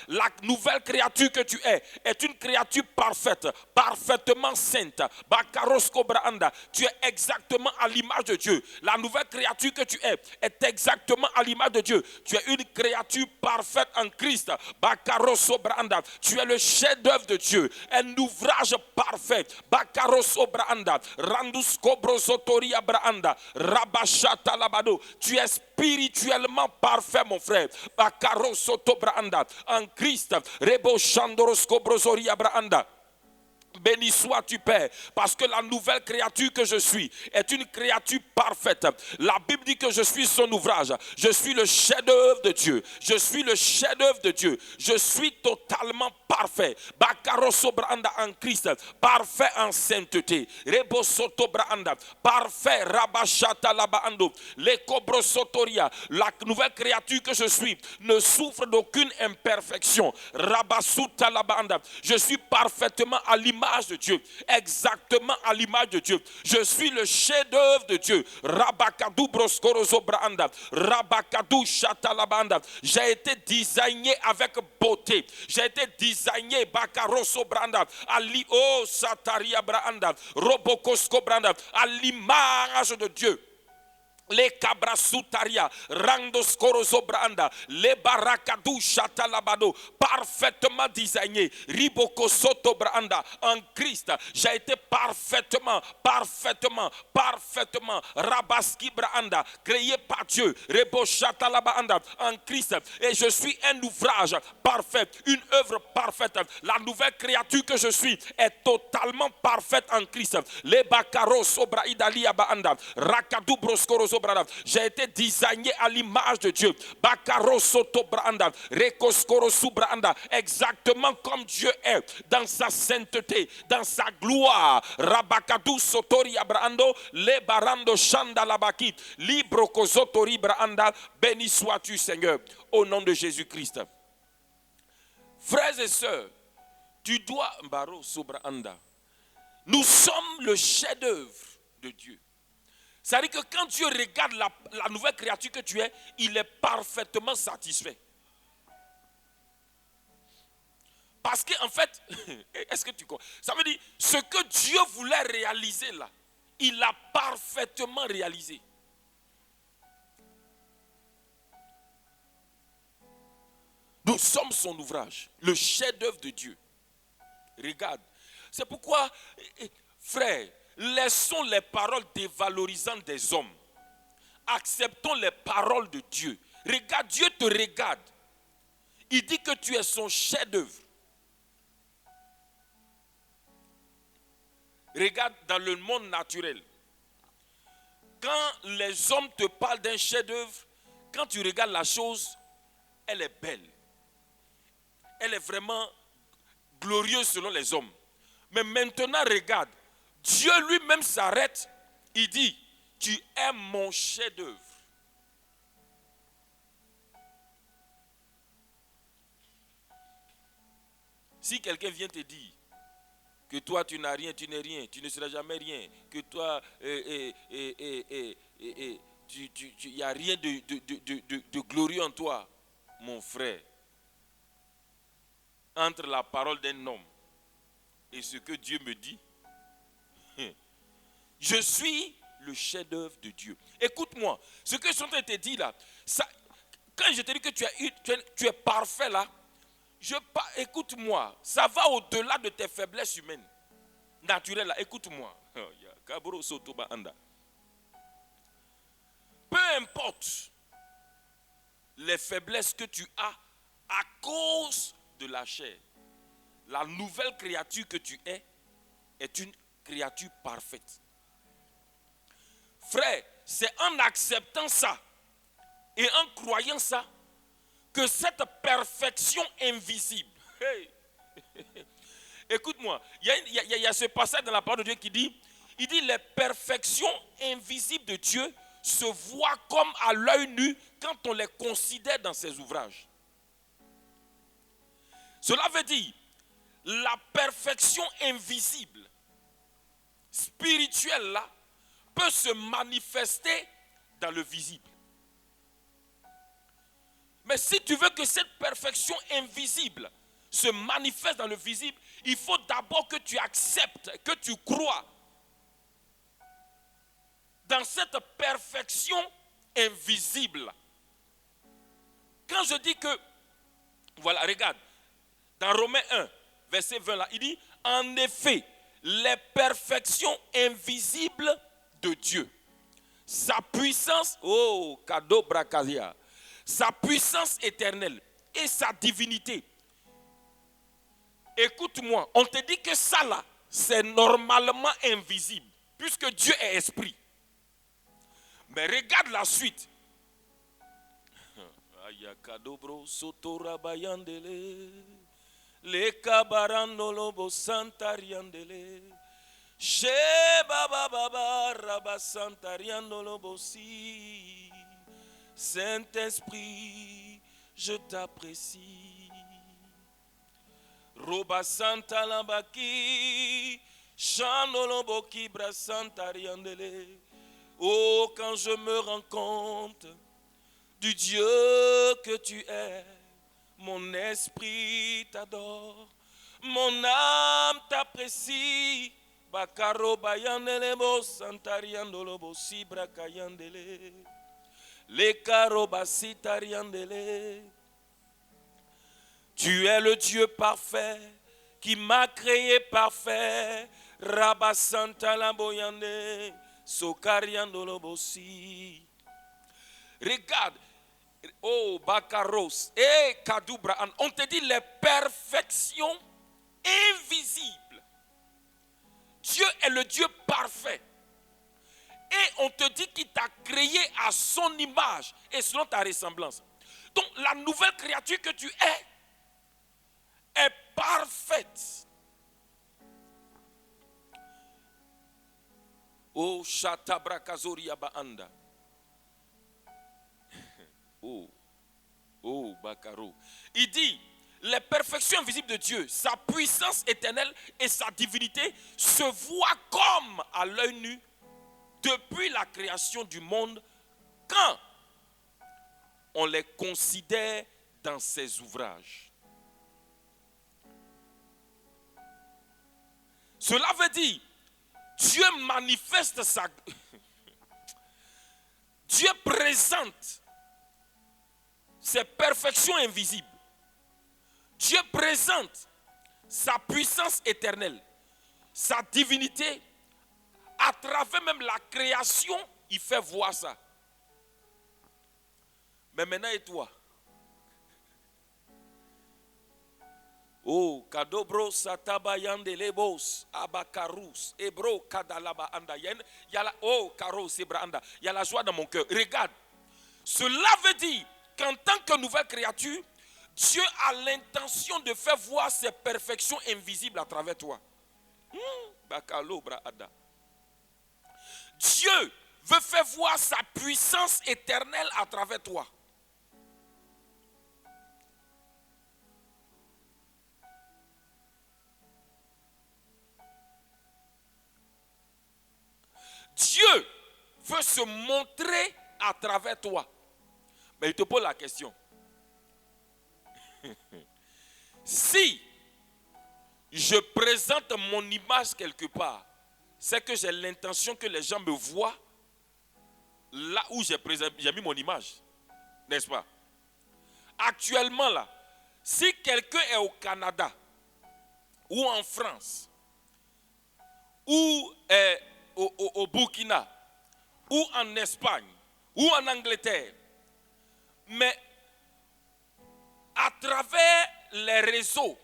[SPEAKER 2] La nouvelle créature que tu es est une créature parfaite, parfaitement sainte. Tu es exactement à l'image de Dieu. La nouvelle créature que tu es est exactement à l'image de Dieu. Tu es une créature parfaite en Christ. Tu es le chef-d'œuvre de Dieu, un ouvrage parfait. Tu es spirituellement parfait, mon frère. En Christ. Béni sois-tu, Père, parce que la nouvelle créature que je suis est une créature parfaite. La Bible dit que je suis son ouvrage. Je suis le chef-d'œuvre de Dieu. Je suis le chef-d'œuvre de Dieu. Je suis totalement parfait. En Christ, parfait en sainteté. Parfait. La nouvelle créature que je suis ne souffre d'aucune imperfection. Je suis parfaitement à l'image de Dieu, exactement à l'image de Dieu. Je suis le chef-d'œuvre de Dieu. J'ai été designé avec beauté. J'ai été designé à l'image de Dieu. Les cabrasutaria, randos corozobranda, les barakadou chatalabado, parfaitement designé, riboko sotobranda, en Christ, j'ai été parfaitement, rabaski branda, créé par Dieu, rebo chatalabanda, en Christ, et je suis un ouvrage parfait, une œuvre parfaite. La nouvelle créature que je suis est totalement parfaite en Christ. Les bakaros sobraidali abanda, rakadou broskorozo. J'ai été designé à l'image de Dieu. Exactement comme Dieu est, dans sa sainteté, dans sa gloire. Béni sois-tu, Seigneur, au nom de Jésus-Christ. Frères et sœurs, tu dois... Nous sommes le chef-d'œuvre de Dieu. C'est-à-dire que quand Dieu regarde la nouvelle créature que tu es, il est parfaitement satisfait. Parce qu'en fait, est-ce que tu comprends? Ça veut dire, ce que Dieu voulait réaliser là, il l'a parfaitement réalisé. Nous sommes son ouvrage, le chef-d'œuvre de Dieu. Regarde, c'est pourquoi, frère, laissons les paroles dévalorisantes des hommes. Acceptons les paroles de Dieu. Regarde, Dieu te regarde. Il dit que tu es son chef-d'œuvre. Regarde dans le monde naturel. Quand les hommes te parlent d'un chef-d'œuvre, quand tu regardes la chose, elle est belle. Elle est vraiment glorieuse selon les hommes. Mais maintenant, regarde. Dieu lui-même s'arrête, il dit, tu es mon chef-d'œuvre. Si quelqu'un vient te dire que toi tu n'as rien, tu n'es rien, tu ne seras jamais rien, que toi il n'y a rien de glorieux en toi, mon frère, entre la parole d'un homme et ce que Dieu me dit, je suis le chef-d'œuvre de Dieu. Écoute-moi, ce que je suis en train de te dire là, ça, quand je te dis que tu es parfait là, écoute-moi, ça va au-delà de tes faiblesses humaines, naturelles là, écoute-moi. Peu importe les faiblesses que tu as à cause de la chair, la nouvelle créature que tu es est une créature parfaite. Frère, c'est en acceptant ça et en croyant ça que cette perfection invisible. Hey. Écoute-moi, il y a ce passage dans la parole de Dieu qui dit, Il dit les perfections invisibles de Dieu se voient comme à l'œil nu quand on les considère dans ses ouvrages. Cela veut dire la perfection invisible, spirituelle là, peut se manifester dans le visible. Mais si tu veux que cette perfection invisible se manifeste dans le visible, il faut d'abord que tu acceptes, que tu crois dans cette perfection invisible. Quand je dis que, voilà, regarde, dans Romains 1, verset 20 là, il dit, en effet, les perfections invisibles de Dieu, sa puissance, oh, cadeau bracasia, sa puissance éternelle et sa divinité. Écoute-moi, on te dit que ça là, c'est normalement invisible, puisque Dieu est esprit. Mais regarde la suite. Ayakadobro sotorabayandele, le kabarandolobo santariandele, sheba baba rabasantariandolobo si. Saint-Esprit, je t'apprécie. Roba santa lambaki, chanolobo kibra santariandele. Oh, quand je me rends compte du Dieu que tu es, mon esprit t'adore, mon âme t'apprécie. Bakaro bayandele bo santariandolo bo sibra kayandele. Le karo basitariandele. Tu es le Dieu parfait qui m'a créé parfait. Rabasanta lamboyande. Regarde, oh Bakaros, et Kadoubra, on te dit les perfections invisibles. Dieu est le Dieu parfait. Et on te dit qu'il t'a créé à son image et selon ta ressemblance. Donc la nouvelle créature que tu es est parfaite. Oh, Shatabrakazori Abaanda. Oh, Bakaro. Il dit, les perfections invisibles de Dieu, sa puissance éternelle et sa divinité se voient comme à l'œil nu depuis la création du monde quand on les considère dans ses ouvrages. Cela veut dire Dieu manifeste sa... Dieu présente ses perfections invisibles. Dieu présente sa puissance éternelle, sa divinité. À travers même la création, il fait voir ça. Mais maintenant et toi? Oh, kadobro satabayande lebos abakarus ebro kadalaba anda yala oh karo sebra anda. Il y a la joie dans mon cœur. Regarde, cela veut dire qu'en tant que nouvelle créature, Dieu a l'intention de faire voir ses perfections invisibles à travers toi. Bakalobra ada. Dieu veut faire voir sa puissance éternelle à travers toi. Dieu veut se montrer à travers toi. Mais il te pose la question. Si je présente mon image quelque part, c'est que j'ai l'intention que les gens me voient là où j'ai mis mon image. N'est-ce pas? Actuellement là, si quelqu'un est au Canada, ou en France, ou au Burkina, ou en Espagne, ou en Angleterre, mais à travers les réseaux,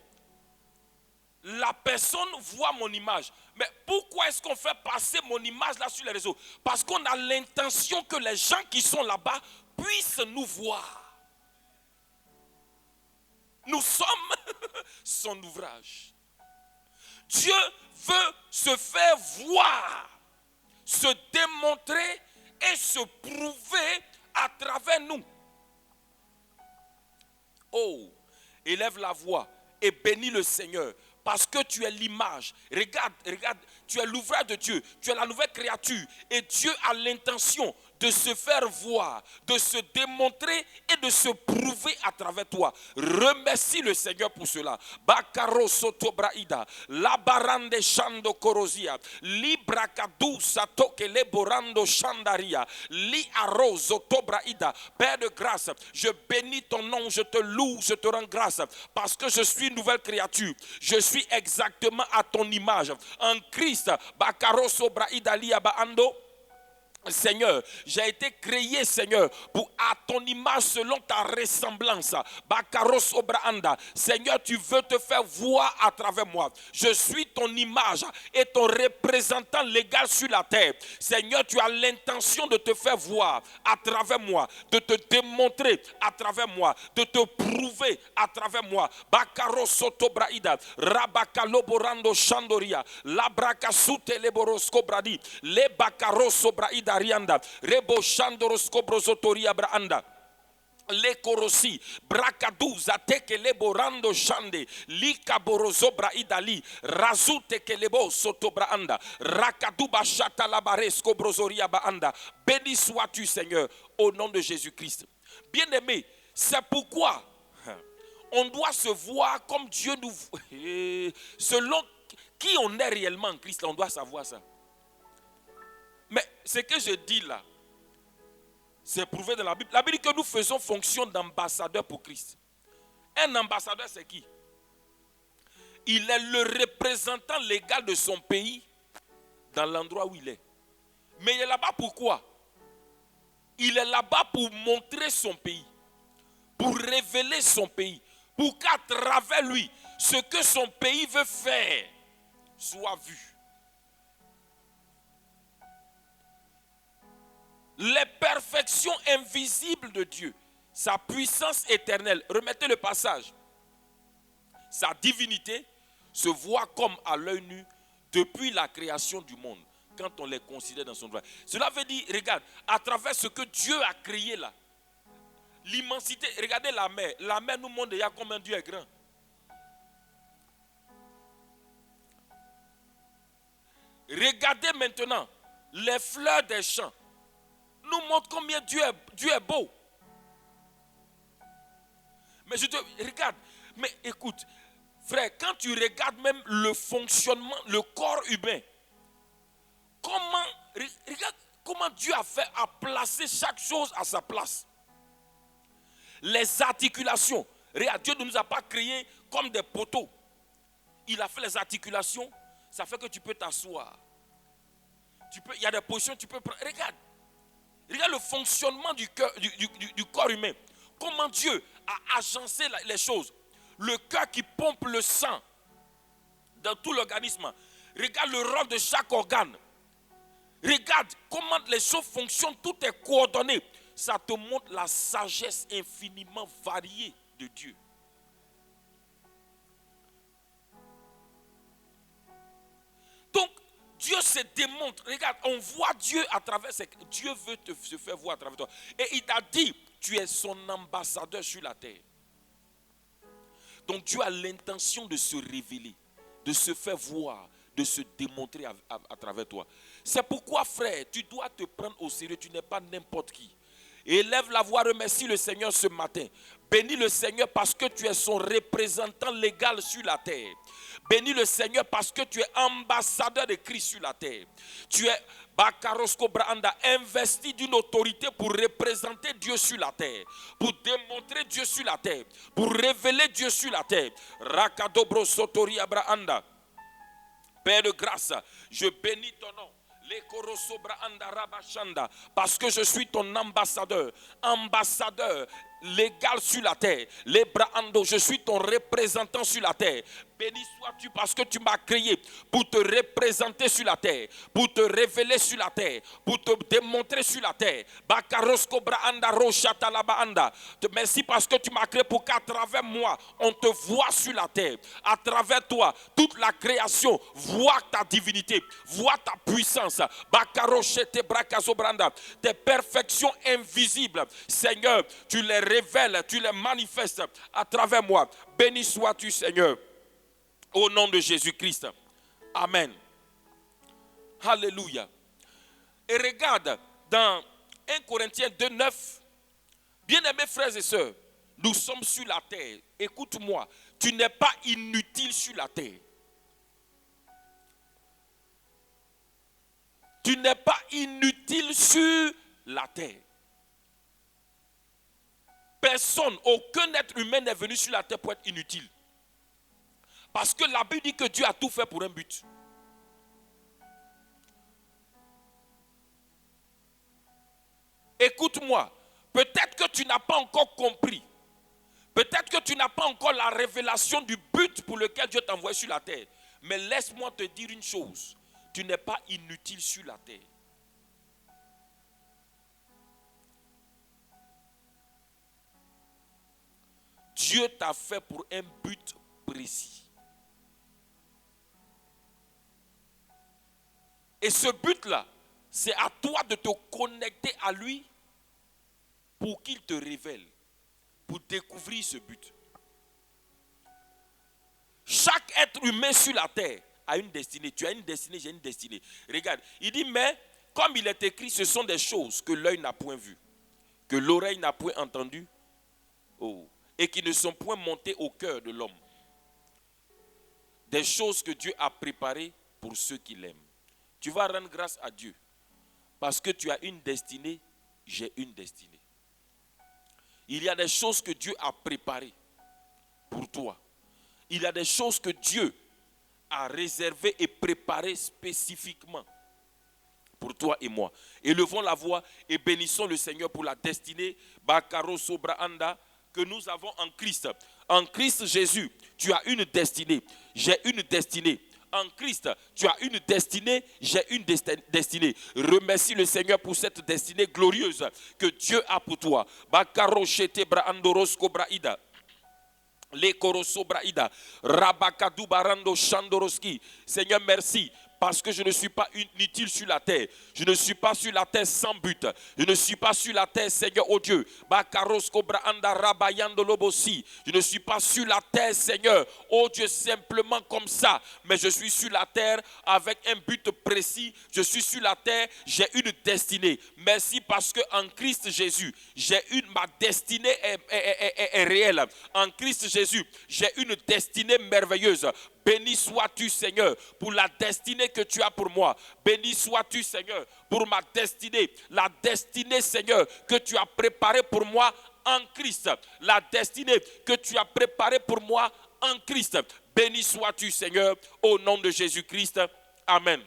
[SPEAKER 2] la personne voit mon image. Mais pourquoi est-ce qu'on fait passer mon image là sur les réseaux? Parce qu'on a l'intention que les gens qui sont là-bas puissent nous voir. Nous sommes son ouvrage. Dieu veut se faire voir se démontrer et se prouver à travers nous. Oh, élève la voix et bénis le Seigneur parce que tu es l'image. Regarde, tu es l'ouvrage de Dieu, tu es la nouvelle créature et Dieu a l'intention de se faire voir, de se démontrer et de se prouver à travers toi. Remercie le Seigneur pour cela. Bakaro soto braida, la barande shando korosia, li brakadu satoke le borando shandaria, li arrozo to braida. Père de grâce, je bénis ton nom, je te loue, je te rends grâce parce que je suis une nouvelle créature. Je suis exactement à ton image. En Christ, bakaro so braida li abaando. Seigneur, j'ai été créé, Seigneur, pour à ton image selon ta ressemblance. Bakaros Obraanda. Seigneur, tu veux te faire voir à travers moi. Je suis ton image et ton représentant légal sur la terre. Seigneur, tu as l'intention de te faire voir à travers moi, de te démontrer à travers moi, de te prouver à travers moi. Bakaros Sotobraida, Rabakaloborando Shandoria, Labrakasute Leborosko Bradi, Le Bakaros Sobraida. Rianda, Rebo Shandorosko Brozotoria Braanda. Le korosi brakadu zateke lebo rando shande lika borozo braidali razute kelebo soto braanda rakadu bashata labaresko brozoria baanda. Béni sois-tu Seigneur au nom de Jésus-Christ. Bien-aimé, c'est pourquoi on doit se voir comme Dieu nous selon qui on est réellement en Christ. Là, on doit savoir ça. Mais ce que je dis là, c'est prouvé dans la Bible. La Bible dit que nous faisons fonction d'ambassadeur pour Christ. Un ambassadeur, c'est qui? Il est le représentant légal de son pays dans l'endroit où il est. Mais il est là-bas pourquoi? Il est là-bas pour montrer son pays, pour révéler son pays, pour qu'à travers lui, ce que son pays veut faire soit vu. Les perfections invisibles de Dieu, sa puissance éternelle, remettez le passage, sa divinité se voit comme à l'œil nu depuis la création du monde, quand on les considère dans son droit. Cela veut dire, regarde, à travers ce que Dieu a créé là, l'immensité, regardez la mer nous montre déjà combien Dieu est grand. Regardez maintenant les fleurs des champs, nous montre combien Dieu est beau. Mais je te regarde, mais écoute, frère, quand tu regardes même le fonctionnement, le corps humain, regarde comment Dieu a fait à placer chaque chose à sa place. Les articulations, regarde, Dieu ne nous a pas créés comme des poteaux. Il a fait les articulations, ça fait que tu peux t'asseoir. Il y a des positions, tu peux prendre. Regarde le fonctionnement du corps humain. Comment Dieu a agencé les choses. Le cœur qui pompe le sang dans tout l'organisme. Regarde le rôle de chaque organe. Regarde comment les choses fonctionnent. Tout est coordonné. Ça te montre la sagesse infiniment variée de Dieu. Donc, Dieu se démontre. Regarde, on voit Dieu à travers Dieu veut se faire voir à travers toi. Et il t'a dit, tu es son ambassadeur sur la terre. Donc Dieu a l'intention de se révéler, de se faire voir, de se démontrer à travers toi. C'est pourquoi, frère, tu dois te prendre au sérieux. Tu n'es pas n'importe qui. Élève la voix, remercie le Seigneur ce matin. Bénis le Seigneur parce que tu es son représentant légal sur la terre. Bénis le Seigneur parce que tu es ambassadeur de Christ sur la terre. Tu es Bakarosko Branda, investi d'une autorité pour représenter Dieu sur la terre, pour démontrer Dieu sur la terre, pour révéler Dieu sur la terre. Rakadobro Sotori Abrahanda. Père de grâce, je bénis ton nom. Parce que je suis ton ambassadeur. Ambassadeur, légal sur la terre. Les Brahando, je suis ton représentant sur la terre. Béni sois-tu parce que tu m'as créé pour te représenter sur la terre, pour te révéler sur la terre, pour te démontrer sur la terre. Merci parce que tu m'as créé pour qu'à travers moi, on te voit sur la terre. À travers toi, toute la création voit ta divinité, voit ta puissance. Tes perfections invisibles, Seigneur, tu les révèles, tu les manifestes à travers moi. Béni sois-tu, Seigneur. Au nom de Jésus-Christ. Amen. Alléluia. Et regarde dans 1 Corinthiens 2:9. Bien-aimés frères et sœurs, nous sommes sur la terre. Écoute-moi, tu n'es pas inutile sur la terre. Tu n'es pas inutile sur la terre. Personne, aucun être humain n'est venu sur la terre pour être inutile. Parce que la Bible dit que Dieu a tout fait pour un but. Écoute-moi, peut-être que tu n'as pas encore compris. Peut-être que tu n'as pas encore la révélation du but pour lequel Dieu t'a envoyé sur la terre. Mais laisse-moi te dire une chose. Tu n'es pas inutile sur la terre. Dieu t'a fait pour un but précis. Et ce but-là, c'est à toi de te connecter à lui pour qu'il te révèle, pour découvrir ce but. Chaque être humain sur la terre a une destinée. Tu as une destinée, j'ai une destinée. Regarde, il dit, mais comme il est écrit, ce sont des choses que l'œil n'a point vues, que l'oreille n'a point entendues, et qui ne sont point montées au cœur de l'homme. Des choses que Dieu a préparées pour ceux qui l'aiment. Tu vas rendre grâce à Dieu. Parce que tu as une destinée, j'ai une destinée. Il y a des choses que Dieu a préparées pour toi. Il y a des choses que Dieu a réservées et préparées spécifiquement pour toi et moi. Élevons la voix et bénissons le Seigneur pour la destinée Bakaro Sobraanda que nous avons en Christ. En Christ Jésus, tu as une destinée. J'ai une destinée. En Christ, tu as une destinée, j'ai une destinée. Remercie le Seigneur pour cette destinée glorieuse que Dieu a pour toi. Bakaro Shete Braandoros Kobraida. Les Korosobraida. Rabakadou Barando Chandoroski. Seigneur, merci. Parce que je ne suis pas inutile sur la terre. Je ne suis pas sur la terre sans but. Je ne suis pas sur la terre, Seigneur, oh Dieu. Je ne suis pas sur la terre, Seigneur, oh Dieu, simplement comme ça. Mais je suis sur la terre avec un but précis. Je suis sur la terre, j'ai une destinée. Merci parce qu'en Christ Jésus, ma destinée est réelle. En Christ Jésus, j'ai une destinée merveilleuse. Béni sois-tu, Seigneur, pour la destinée que tu as pour moi. Béni sois-tu, Seigneur, pour ma destinée. La destinée, Seigneur, que tu as préparée pour moi en Christ. La destinée que tu as préparée pour moi en Christ. Béni sois-tu, Seigneur, au nom de Jésus-Christ. Amen.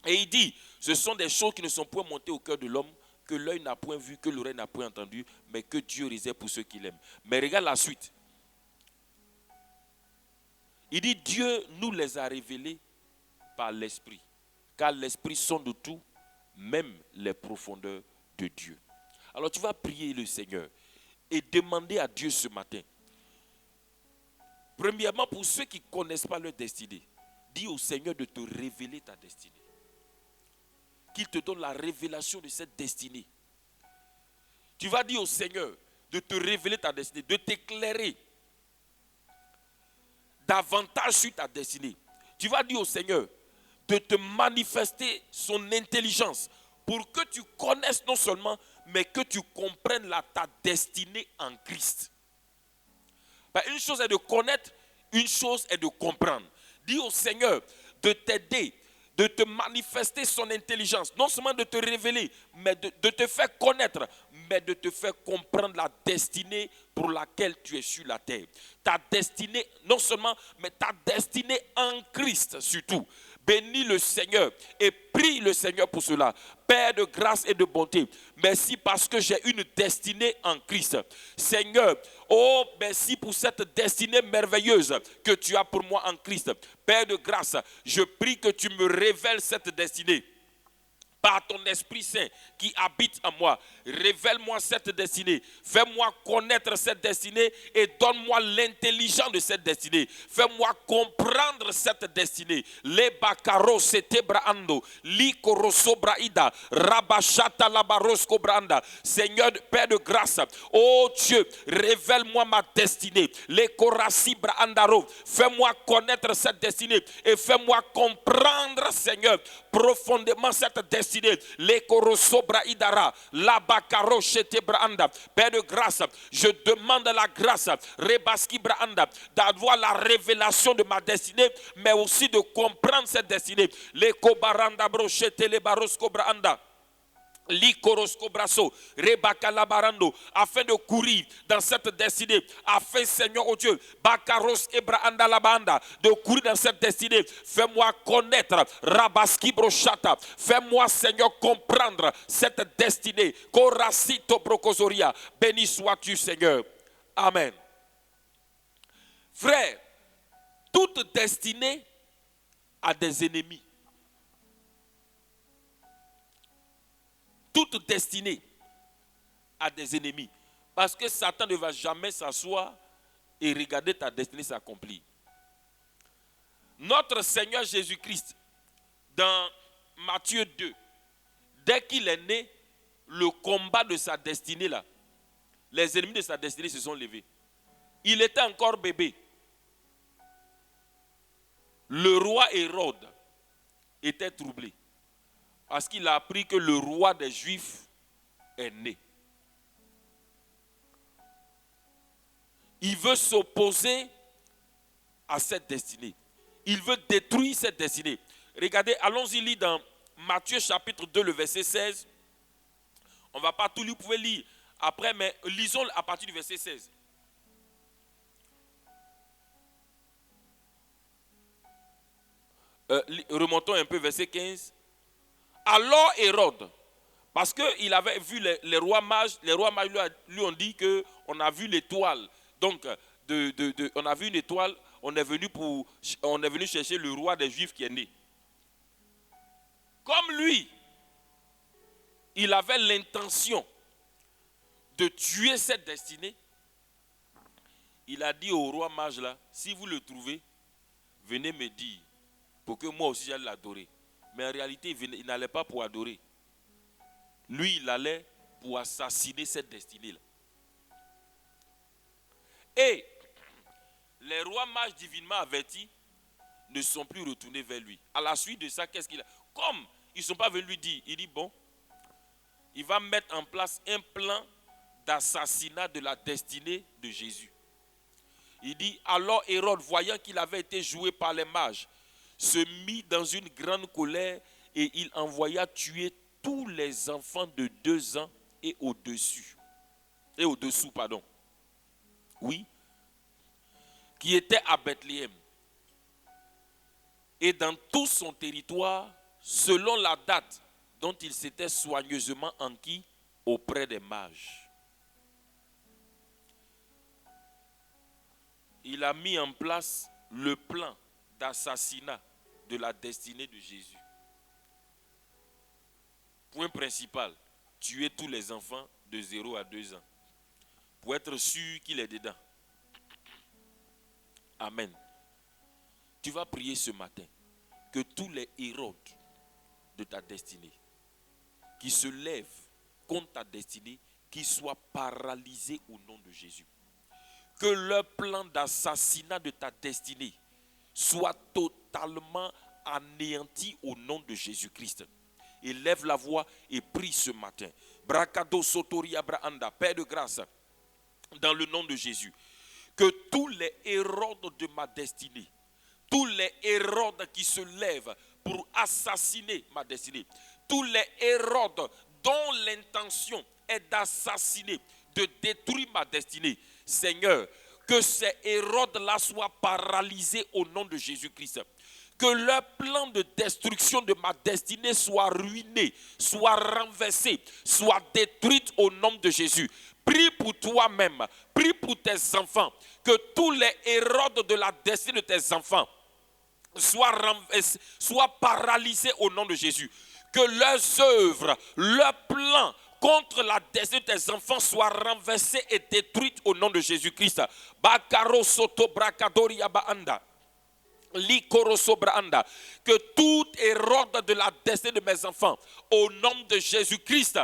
[SPEAKER 2] Et il dit, ce sont des choses qui ne sont point montées au cœur de l'homme, que l'œil n'a point vu, que l'oreille n'a point entendu, mais que Dieu réserve pour ceux qui l'aiment. Mais regarde la suite. Il dit, Dieu nous les a révélés par l'Esprit. Car l'Esprit sonde tout, même les profondeurs de Dieu. Alors tu vas prier le Seigneur et demander à Dieu ce matin. Premièrement, pour ceux qui ne connaissent pas leur destinée, dis au Seigneur de te révéler ta destinée. Qu'il te donne la révélation de cette destinée. Tu vas dire au Seigneur de te révéler ta destinée, de t'éclairer davantage sur ta destinée. Tu vas dire au Seigneur de te manifester son intelligence pour que tu connaisses non seulement, mais que tu comprennes ta destinée en Christ. Une chose est de connaître, une chose est de comprendre. Dis au Seigneur de t'aider, de te manifester son intelligence, non seulement de te révéler, mais de te faire connaître, mais de te faire comprendre la destinée pour laquelle tu es sur la terre. Ta destinée, non seulement, mais ta destinée en Christ surtout. Bénis le Seigneur et prie le Seigneur pour cela. Père de grâce et de bonté, merci parce que j'ai une destinée en Christ. Seigneur, oh merci pour cette destinée merveilleuse que tu as pour moi en Christ. Père de grâce, je prie que tu me révèles cette destinée. Par ton Esprit Saint qui habite en moi, révèle-moi cette destinée. Fais-moi connaître cette destinée et donne-moi l'intelligence de cette destinée. Fais-moi comprendre cette destinée. Les bakaros sete braando, li koroso braida, rabashata labarosko branda. Seigneur, Père de grâce, oh Dieu, révèle-moi ma destinée. Les korasi braandaro, fais-moi connaître cette destinée et fais-moi comprendre, Seigneur, profondément cette destinée. Les korosobra idara, la bakaro chete branda. Père de grâce, je demande la grâce, rebaski branda, d'avoir la révélation de ma destinée, mais aussi de comprendre cette destinée. Les kobaranda brochete les barosko branda. Afin de courir dans cette destinée, afin, Seigneur, oh Dieu, Bakaros Ebrahanda Labanda, de courir dans cette destinée. Fais-moi connaître Rabaski Brochata. Fais-moi, Seigneur, comprendre cette destinée. Korasito Brokozoria. Béni sois-tu, Seigneur. Amen. Frère, toute destinée a des ennemis. Toute destinée a des ennemis. Parce que Satan ne va jamais s'asseoir et regarder ta destinée s'accomplir. Notre Seigneur Jésus-Christ, dans Matthieu 2, dès qu'il est né, le combat de sa destinée là, les ennemis de sa destinée se sont levés. Il était encore bébé. Le roi Hérode était troublé. Parce qu'il a appris que le roi des Juifs est né. Il veut s'opposer à cette destinée. Il veut détruire cette destinée. Regardez, allons-y lire dans Matthieu chapitre 2, le verset 16. On ne va pas tout lire, vous pouvez lire après, mais lisons à partir du verset 16. Remontons un peu, verset 15. Alors Hérode, parce qu'il avait vu les rois mages lui ont dit qu'on a vu l'étoile. Donc, on a vu une étoile, on est venu chercher le roi des Juifs qui est né. Comme lui, il avait l'intention de tuer cette destinée, il a dit au roi mage là, si vous le trouvez, venez me dire, pour que moi aussi j'aille l'adorer. Mais en réalité, il n'allait pas pour adorer. Lui, il allait pour assassiner cette destinée-là. Et les rois mages divinement avertis ne sont plus retournés vers lui. À la suite de ça, qu'est-ce qu'il a? Comme ils ne sont pas venus lui dire, il dit bon, il va mettre en place un plan d'assassinat de la destinée de Jésus. Il dit, alors Hérode, voyant qu'il avait été joué par les mages, se mit dans une grande colère et il envoya tuer tous les enfants de 2 ans et au-dessous, oui, qui étaient à Bethléem et dans tout son territoire, selon la date dont il s'était soigneusement enquis auprès des mages. Il a mis en place le plan d'assassinat de la destinée de Jésus. Point principal, tuer tous les enfants de 0 à 2 ans. Pour être sûr qu'il est dedans. Amen. Tu vas prier ce matin que tous les Hérodes de ta destinée qui se lèvent contre ta destinée, qui soient paralysés au nom de Jésus. Que leur plan d'assassinat de ta destinée soit totalement anéanti au nom de Jésus-Christ. Élève la voix et prie ce matin. Brakado Sotori Abrahanda, Père de grâce, dans le nom de Jésus. Que tous les Hérodes de ma destinée, tous les Hérodes qui se lèvent pour assassiner ma destinée, tous les Hérodes dont l'intention est d'assassiner, de détruire ma destinée, Seigneur, que ces Hérodes-là soient paralysés au nom de Jésus-Christ. Que leur plan de destruction de ma destinée soit ruiné, soit renversé, soit détruit au nom de Jésus. Prie pour toi-même, prie pour tes enfants, que tous les Hérodes de la destinée de tes enfants soient paralysés au nom de Jésus. Que leurs œuvres, leurs plans contre la destinée de tes enfants soient renversés et détruits au nom de Jésus-Christ. Bakaro soto brakadori abaanda. Que tout Hérode de la destinée de mes enfants, au nom de Jésus-Christ,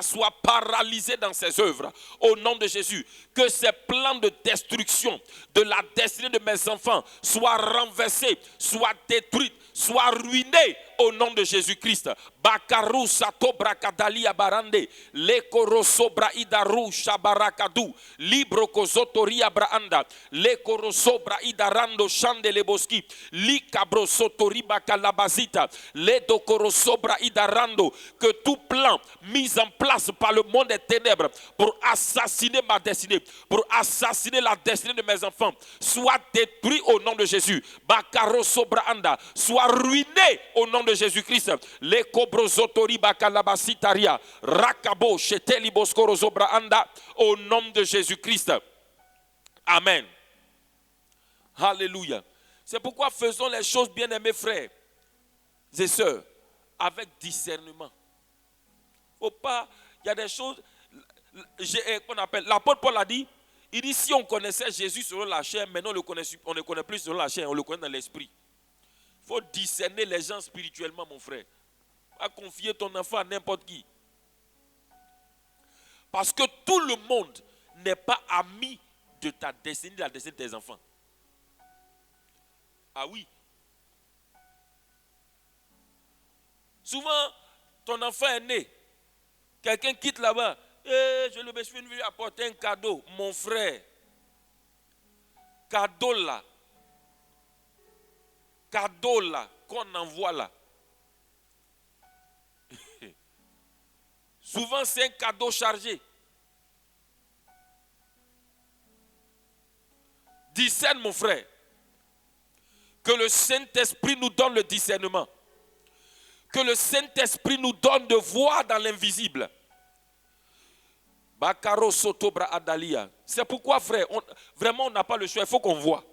[SPEAKER 2] soit paralysé dans ses œuvres, au nom de Jésus. Que ces plans de destruction de la destinée de mes enfants soient renversés, soient détruits, soient ruinés, au nom de Jésus-Christ. Bakaru sato brakadali abarande, le korosobra idaru shabarakadu, libro kozotori abraanda, le korosobra idarando shandele boski, li kabrosotori bakalabazita, le dokorosobra idarando. Que tout plan mis en place par le monde des ténèbres pour assassiner ma destinée, pour assassiner la destinée de mes enfants, soit détruit au nom de Jésus. Bakaro sobra anda, soit ruiné au nom de Jésus-Christ. Les cobrosotori bakalabasitaria, rakabo cheteli boskoro sobra anda, au nom de Jésus-Christ. Amen. Alléluia. C'est pourquoi faisons les choses, bien aimés frères et sœurs, avec discernement. Faut pas, il y a des choses, qu'on appelle, l'apôtre Paul a dit, il dit si on connaissait Jésus selon la chair, maintenant on ne connaît plus selon la chair, on le connaît dans l'esprit. Il faut discerner les gens spirituellement, mon frère. Pas confier ton enfant à n'importe qui. Parce que tout le monde n'est pas ami de ta destinée, de la destinée de tes enfants. Ah oui. Souvent, ton enfant est né. Quelqu'un quitte là-bas. Je me suis venu apporter un cadeau. Mon frère. Cadeau là. Cadeau là. Qu'on envoie là. Souvent, c'est un cadeau chargé. Discerne, mon frère. Que le Saint-Esprit nous donne le discernement. Que le Saint-Esprit nous donne de voir dans l'invisible. Bakaro Sotobra Adalia. C'est pourquoi, frère, vraiment, on n'a pas le choix. Il faut qu'on voit.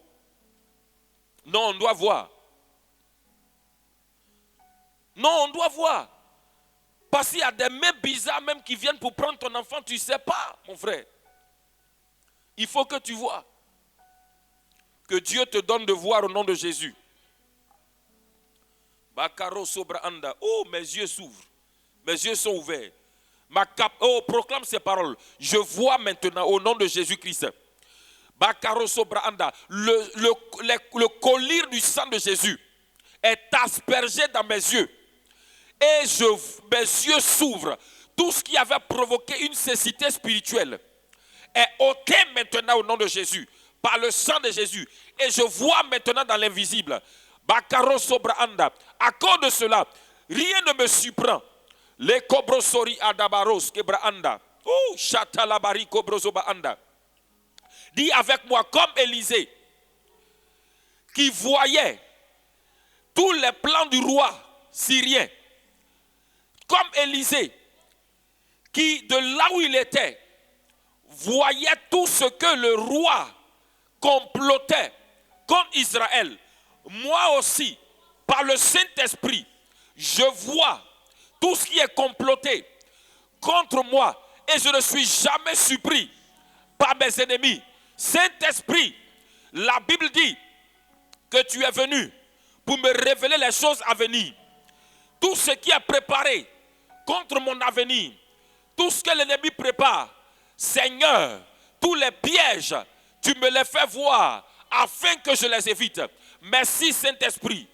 [SPEAKER 2] Non, on doit voir. Non, on doit voir. Parce qu'il y a des mains bizarres même qui viennent pour prendre ton enfant. Tu ne sais pas, mon frère. Il faut que tu vois. Que Dieu te donne de voir au nom de Jésus. Bakaro Sobra Anda. Oh, mes yeux s'ouvrent. Mes yeux sont ouverts. Proclame ces paroles. Je vois maintenant au nom de Jésus-Christ. Bakaro Sobra Anda. Le collier du sang de Jésus est aspergé dans mes yeux. Et mes yeux s'ouvrent. Tout ce qui avait provoqué une cécité spirituelle est ôté maintenant au nom de Jésus. Par le sang de Jésus. Et je vois maintenant dans l'invisible. Bakaro Sobra Anda. À cause de cela, rien ne me surprend. Les kobrosori adabaros kebra anda. Oh, chatalabari kobrosoba anda. Dis avec moi, comme Élisée, qui voyait tous les plans du roi syrien. Comme Élisée, qui de là où il était, voyait tout ce que le roi complotait contre Israël. Moi aussi, par le Saint-Esprit, je vois tout ce qui est comploté contre moi et je ne suis jamais surpris par mes ennemis. Saint-Esprit, la Bible dit que tu es venu pour me révéler les choses à venir. Tout ce qui est préparé contre mon avenir, tout ce que l'ennemi prépare, Seigneur, tous les pièges, tu me les fais voir afin que je les évite. Merci Saint-Esprit.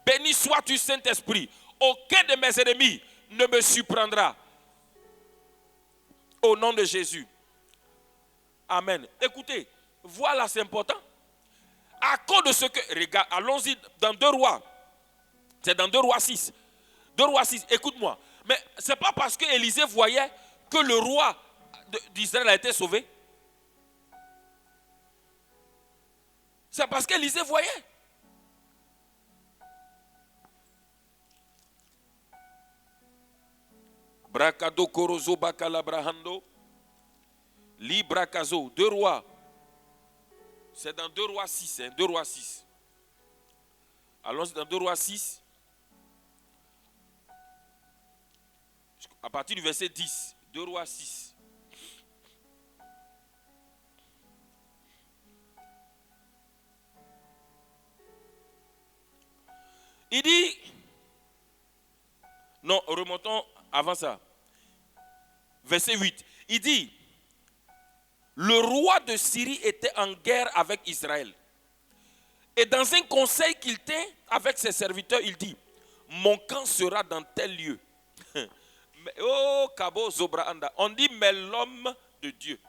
[SPEAKER 2] Béni sois-tu Saint-Esprit. Aucun de mes ennemis ne me surprendra. Au nom de Jésus. Amen. Écoutez, voilà, c'est important. À cause de ce que, regarde, allons-y dans 2 Rois. C'est dans 2 Rois 6. 2 Rois 6, écoute-moi. Mais ce n'est pas parce que Élisée voyait que le roi d'Israël a été sauvé. C'est parce qu'Élisée voyait. Brakado korozo bakalabrahando. Librakazo. 2 rois. C'est dans 2 rois 6. 2 rois 6. Allons-y dans 2 rois 6. À partir du verset 10. 2 rois 6. Il dit, non, remontons avant ça. Verset 8. Il dit, le roi de Syrie était en guerre avec Israël. Et dans un conseil qu'il tint avec ses serviteurs, il dit, mon camp sera dans tel lieu. Oh, Kabo Zobraanda. On dit, mais l'homme de Dieu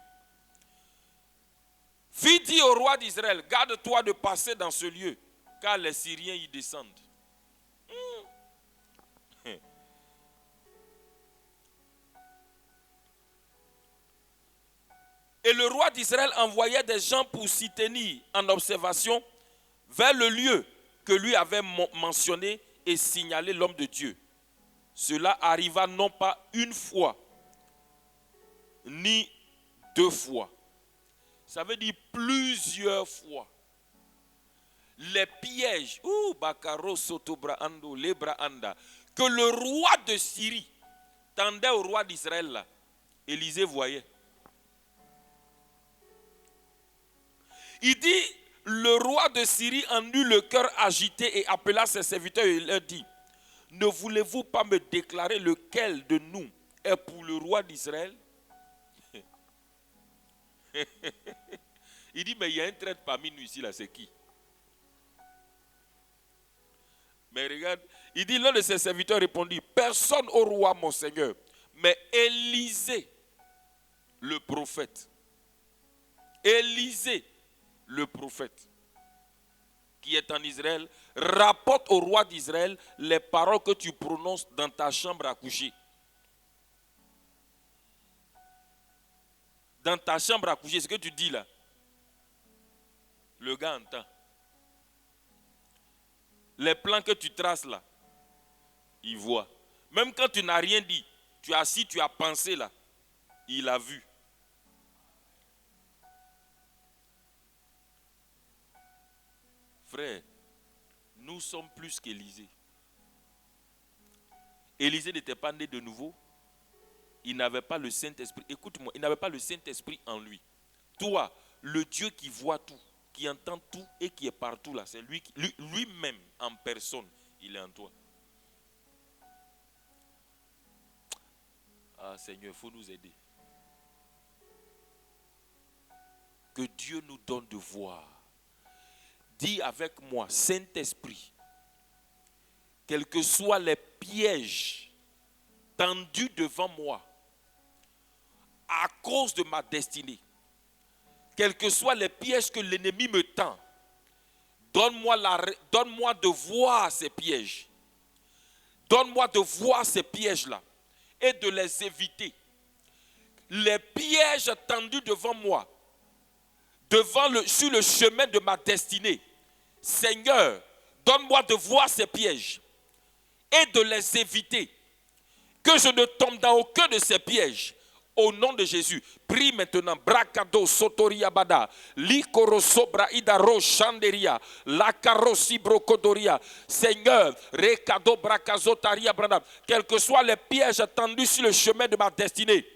[SPEAKER 2] fit dire au roi d'Israël, garde-toi de passer dans ce lieu, car les Syriens y descendent. Et le roi d'Israël envoyait des gens pour s'y tenir en observation vers le lieu que lui avait mentionné et signalé l'homme de Dieu. Cela arriva non pas une fois, ni 2 fois. Ça veut dire plusieurs fois. Les pièges, que le roi de Syrie tendait au roi d'Israël, là, Élisée voyait. Il dit, le roi de Syrie en eut le cœur agité et appela ses serviteurs et leur dit, ne voulez-vous pas me déclarer lequel de nous est pour le roi d'Israël? Il dit, mais il y a un traître parmi nous ici, là, c'est qui? Mais regarde, il dit, l'un de ses serviteurs répondit, personne au roi, mon Seigneur, mais Élisée, le prophète. Élisée, le prophète, qui est en Israël, rapporte au roi d'Israël les paroles que tu prononces dans ta chambre à coucher. Dans ta chambre à coucher, ce que tu dis là, le gars entend. Les plans que tu traces là, il voit. Même quand tu n'as rien dit, tu as assis, tu as pensé là, il a vu. Frère, nous sommes plus qu'Élisée. Élisée n'était pas né de nouveau. Il n'avait pas le Saint-Esprit. Écoute-moi, il n'avait pas le Saint-Esprit en lui. Toi, le Dieu qui voit tout, qui entend tout et qui est partout là, c'est lui-même en personne, il est en toi. Ah Seigneur, il faut nous aider. Que Dieu nous donne de voir. Dis avec moi, Saint-Esprit, quels que soient les pièges tendus devant moi à cause de ma destinée, quels que soient les pièges que l'ennemi me tend, donne-moi de voir ces pièges. Donne-moi de voir ces pièges-là et de les éviter. Les pièges tendus devant moi, sur le chemin de ma destinée, Seigneur, donne-moi de voir ces pièges et de les éviter. Que je ne tombe dans aucun de ces pièges. Au nom de Jésus, prie maintenant. Brakado sotoria bada, likoro sobra idaro chanderia, la karosi brokodoria. Seigneur, rekado brakazotaria brada. Quels que soient les pièges tendus sur le chemin de ma destinée,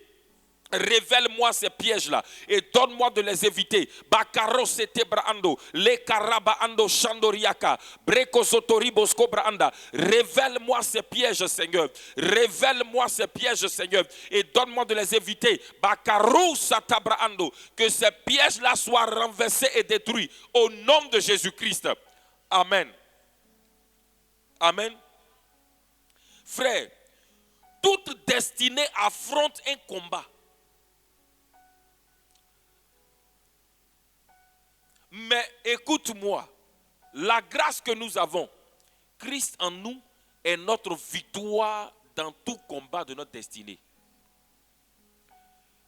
[SPEAKER 2] révèle-moi ces pièges-là et donne-moi de les éviter. Bakaro sete braando, le karaba ando chandoriaka, breko sotori bosko braanda. Révèle-moi ces pièges, Seigneur. Révèle-moi ces pièges, Seigneur, et donne-moi de les éviter. Bakaro sata braando, que ces pièges-là soient renversés et détruits au nom de Jésus-Christ. Amen. Amen. Frère, toute destinée affronte un combat. Mais écoute-moi, la grâce que nous avons, Christ en nous est notre victoire dans tout combat de notre destinée.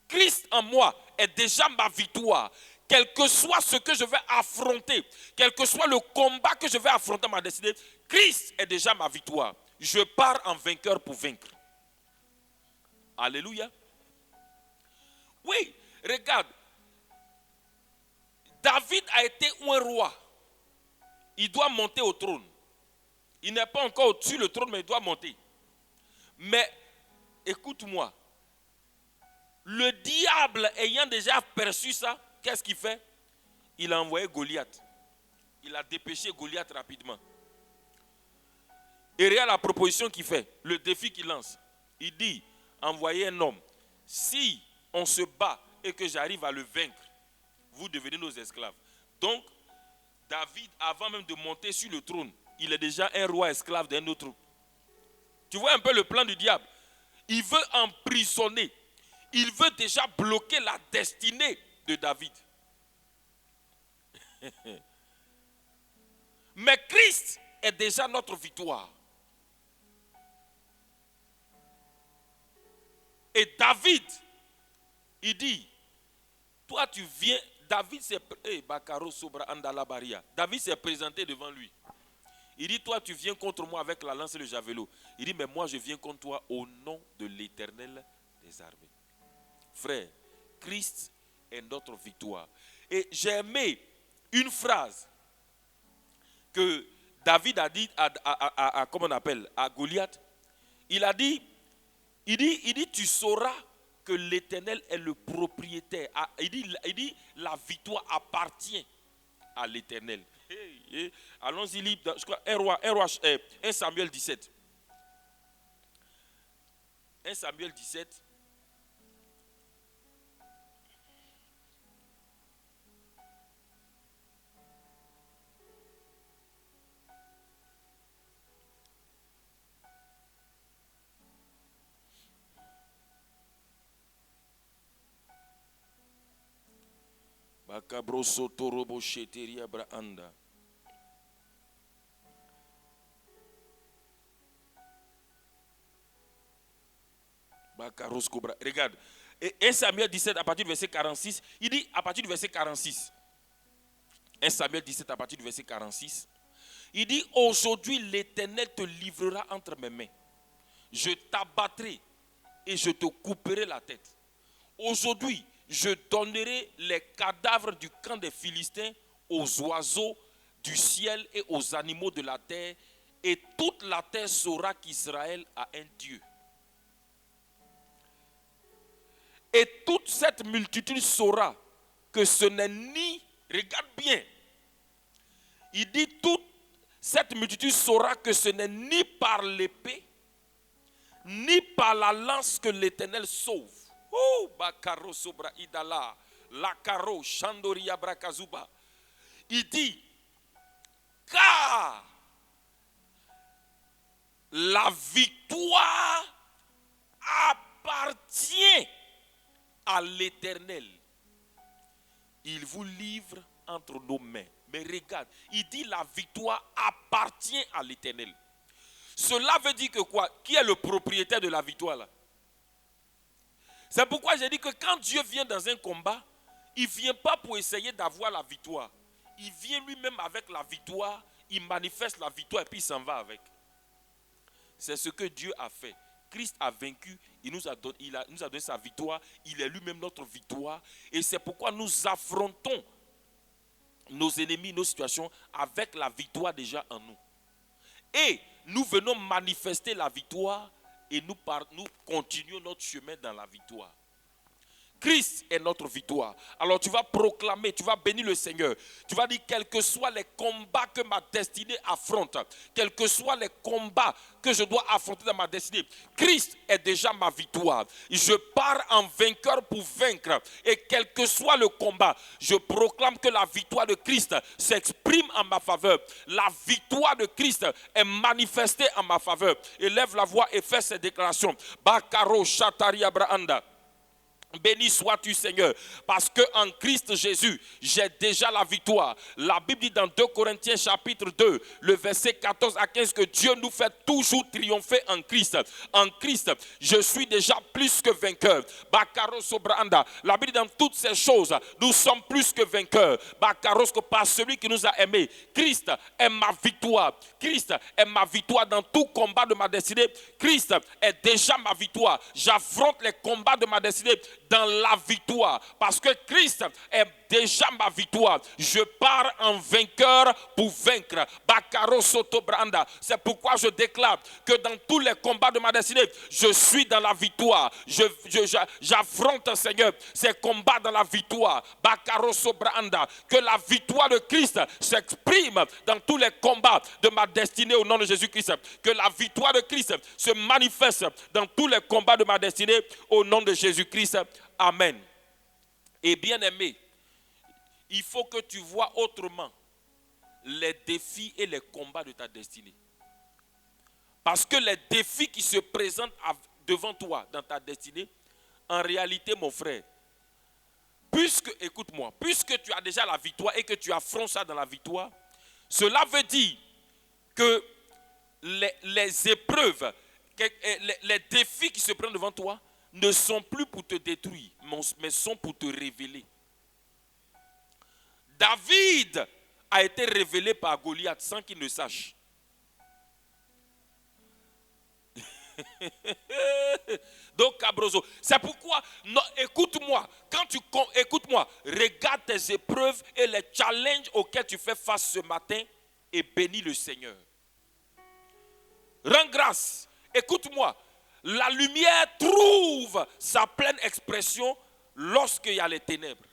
[SPEAKER 2] Christ en moi est déjà ma victoire. Quel que soit ce que je vais affronter, quel que soit le combat que je vais affronter dans ma destinée, Christ est déjà ma victoire. Je pars en vainqueur pour vaincre. Alléluia. Oui, regarde. David a été un roi. Il doit monter au trône. Il n'est pas encore au-dessus du trône, mais il doit monter. Mais, écoute-moi. Le diable ayant déjà perçu ça, qu'est-ce qu'il fait? Il a envoyé Goliath. Il a dépêché Goliath rapidement. Et regarde la proposition qu'il fait, le défi qu'il lance. Il dit, envoyez un homme. Si on se bat et que j'arrive à le vaincre, vous devenez nos esclaves. Donc, David, avant même de monter sur le trône, il est déjà un roi esclave d'un autre. Tu vois un peu le plan du diable. Il veut emprisonner. Il veut déjà bloquer la destinée de David. Mais Christ est déjà notre victoire. Et David, il dit, toi tu viens, David s'est présenté devant lui. Il dit, toi tu viens contre moi avec la lance et le javelot. Il dit, mais moi je viens contre toi au nom de l'Éternel des armées. Frère, Christ est notre victoire. Et j'ai aimé une phrase que David a dit comment on appelle, à Goliath. Il dit, tu sauras que l'Éternel est le propriétaire. Il dit, la victoire appartient à l'Éternel. Allons-y, je crois, 1 Samuel 17. 1 Samuel 17. Bakabroso torobo sheteria braanda. Regarde, 1 Samuel 17 à partir du verset 46, il dit à partir du verset 46, 1 Samuel 17 à partir du verset 46, il dit, aujourd'hui l'Éternel te livrera entre mes mains, je t'abattrai et je te couperai la tête. Aujourd'hui, je donnerai les cadavres du camp des Philistins aux oiseaux du ciel et aux animaux de la terre, et toute la terre saura qu'Israël a un Dieu. Et toute cette multitude saura que ce n'est ni, regarde bien, il dit toute cette multitude saura que ce n'est ni par l'épée, ni par la lance que l'Éternel sauve. Oh, Bakaro Sobra Idala, Lakaro Chandoria Brakazuba. Il dit, car la victoire appartient à l'Éternel. Il vous livre entre nos mains. Mais regarde, il dit la victoire appartient à l'Éternel. Cela veut dire que quoi? Qui est le propriétaire de la victoire là? C'est pourquoi j'ai dit que quand Dieu vient dans un combat, il ne vient pas pour essayer d'avoir la victoire. Il vient lui-même avec la victoire, il manifeste la victoire et puis il s'en va avec. C'est ce que Dieu a fait. Christ a vaincu, il nous a donné sa victoire, il est lui-même notre victoire. Et c'est pourquoi nous affrontons nos ennemis, nos situations avec la victoire déjà en nous. Et nous venons manifester la victoire et nous continuons notre chemin dans la victoire. Christ est notre victoire. Alors tu vas proclamer, tu vas bénir le Seigneur. Tu vas dire, quels que soient les combats que ma destinée affronte, quels que soient les combats que je dois affronter dans ma destinée, Christ est déjà ma victoire. Je pars en vainqueur pour vaincre. Et quel que soit le combat, je proclame que la victoire de Christ s'exprime en ma faveur. La victoire de Christ est manifestée en ma faveur. Élève la voix et fais cette déclaration. Bakaro Shatari Abrahanda. Béni sois-tu, Seigneur, parce que en Christ Jésus, j'ai déjà la victoire. La Bible dit dans 2 Corinthiens chapitre 2, le verset 14 à 15, que Dieu nous fait toujours triompher en Christ. En Christ, je suis déjà plus que vainqueur. Bakaros Sobranda. La Bible dit dans toutes ces choses, nous sommes plus que vainqueurs. Bakaros, que par celui qui nous a aimés. Christ est ma victoire. Christ est ma victoire dans tout combat de ma destinée. Christ est déjà ma victoire. J'affronte les combats de ma destinée dans la victoire, parce que Christ est déjà ma victoire. Je pars en vainqueur pour vaincre. Bakaro Soto Branda. C'est pourquoi je déclare que dans tous les combats de ma destinée, je suis dans la victoire. J'affronte, Seigneur, ces combats dans la victoire. Bakaro Sobranda. Que la victoire de Christ s'exprime dans tous les combats de ma destinée au nom de Jésus-Christ. Que la victoire de Christ se manifeste dans tous les combats de ma destinée au nom de Jésus-Christ. Amen. Et bien aimé, il faut que tu vois autrement les défis et les combats de ta destinée. Parce que les défis qui se présentent devant toi dans ta destinée, en réalité, mon frère, écoute-moi, puisque tu as déjà la victoire et que tu affrontes ça dans la victoire, cela veut dire que les épreuves, les défis qui se prennent devant toi ne sont plus pour te détruire, mais sont pour te révéler. David a été révélé par Goliath sans qu'il ne sache. Donc, Cabroso, c'est pourquoi, écoute-moi, écoute-moi, regarde tes épreuves et les challenges auxquels tu fais face ce matin et bénis le Seigneur. Rends grâce, écoute-moi, la lumière trouve sa pleine expression lorsqu'il y a les ténèbres.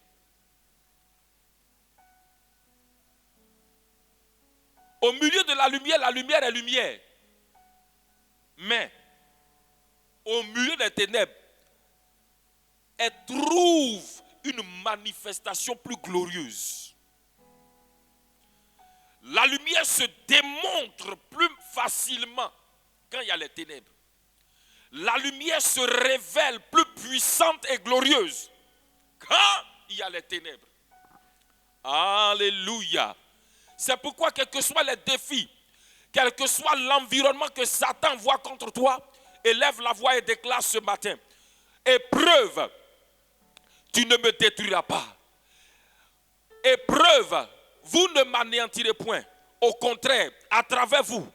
[SPEAKER 2] Au milieu de la lumière est lumière. Mais au milieu des ténèbres, elle trouve une manifestation plus glorieuse. La lumière se démontre plus facilement quand il y a les ténèbres. La lumière se révèle plus puissante et glorieuse quand il y a les ténèbres. Alléluia. C'est pourquoi, quels que soient les défis, quel que soit l'environnement que Satan voit contre toi, élève la voix et déclare ce matin: épreuve, tu ne me détruiras pas. Épreuve, vous ne m'anéantirez point. Au contraire, à travers vous,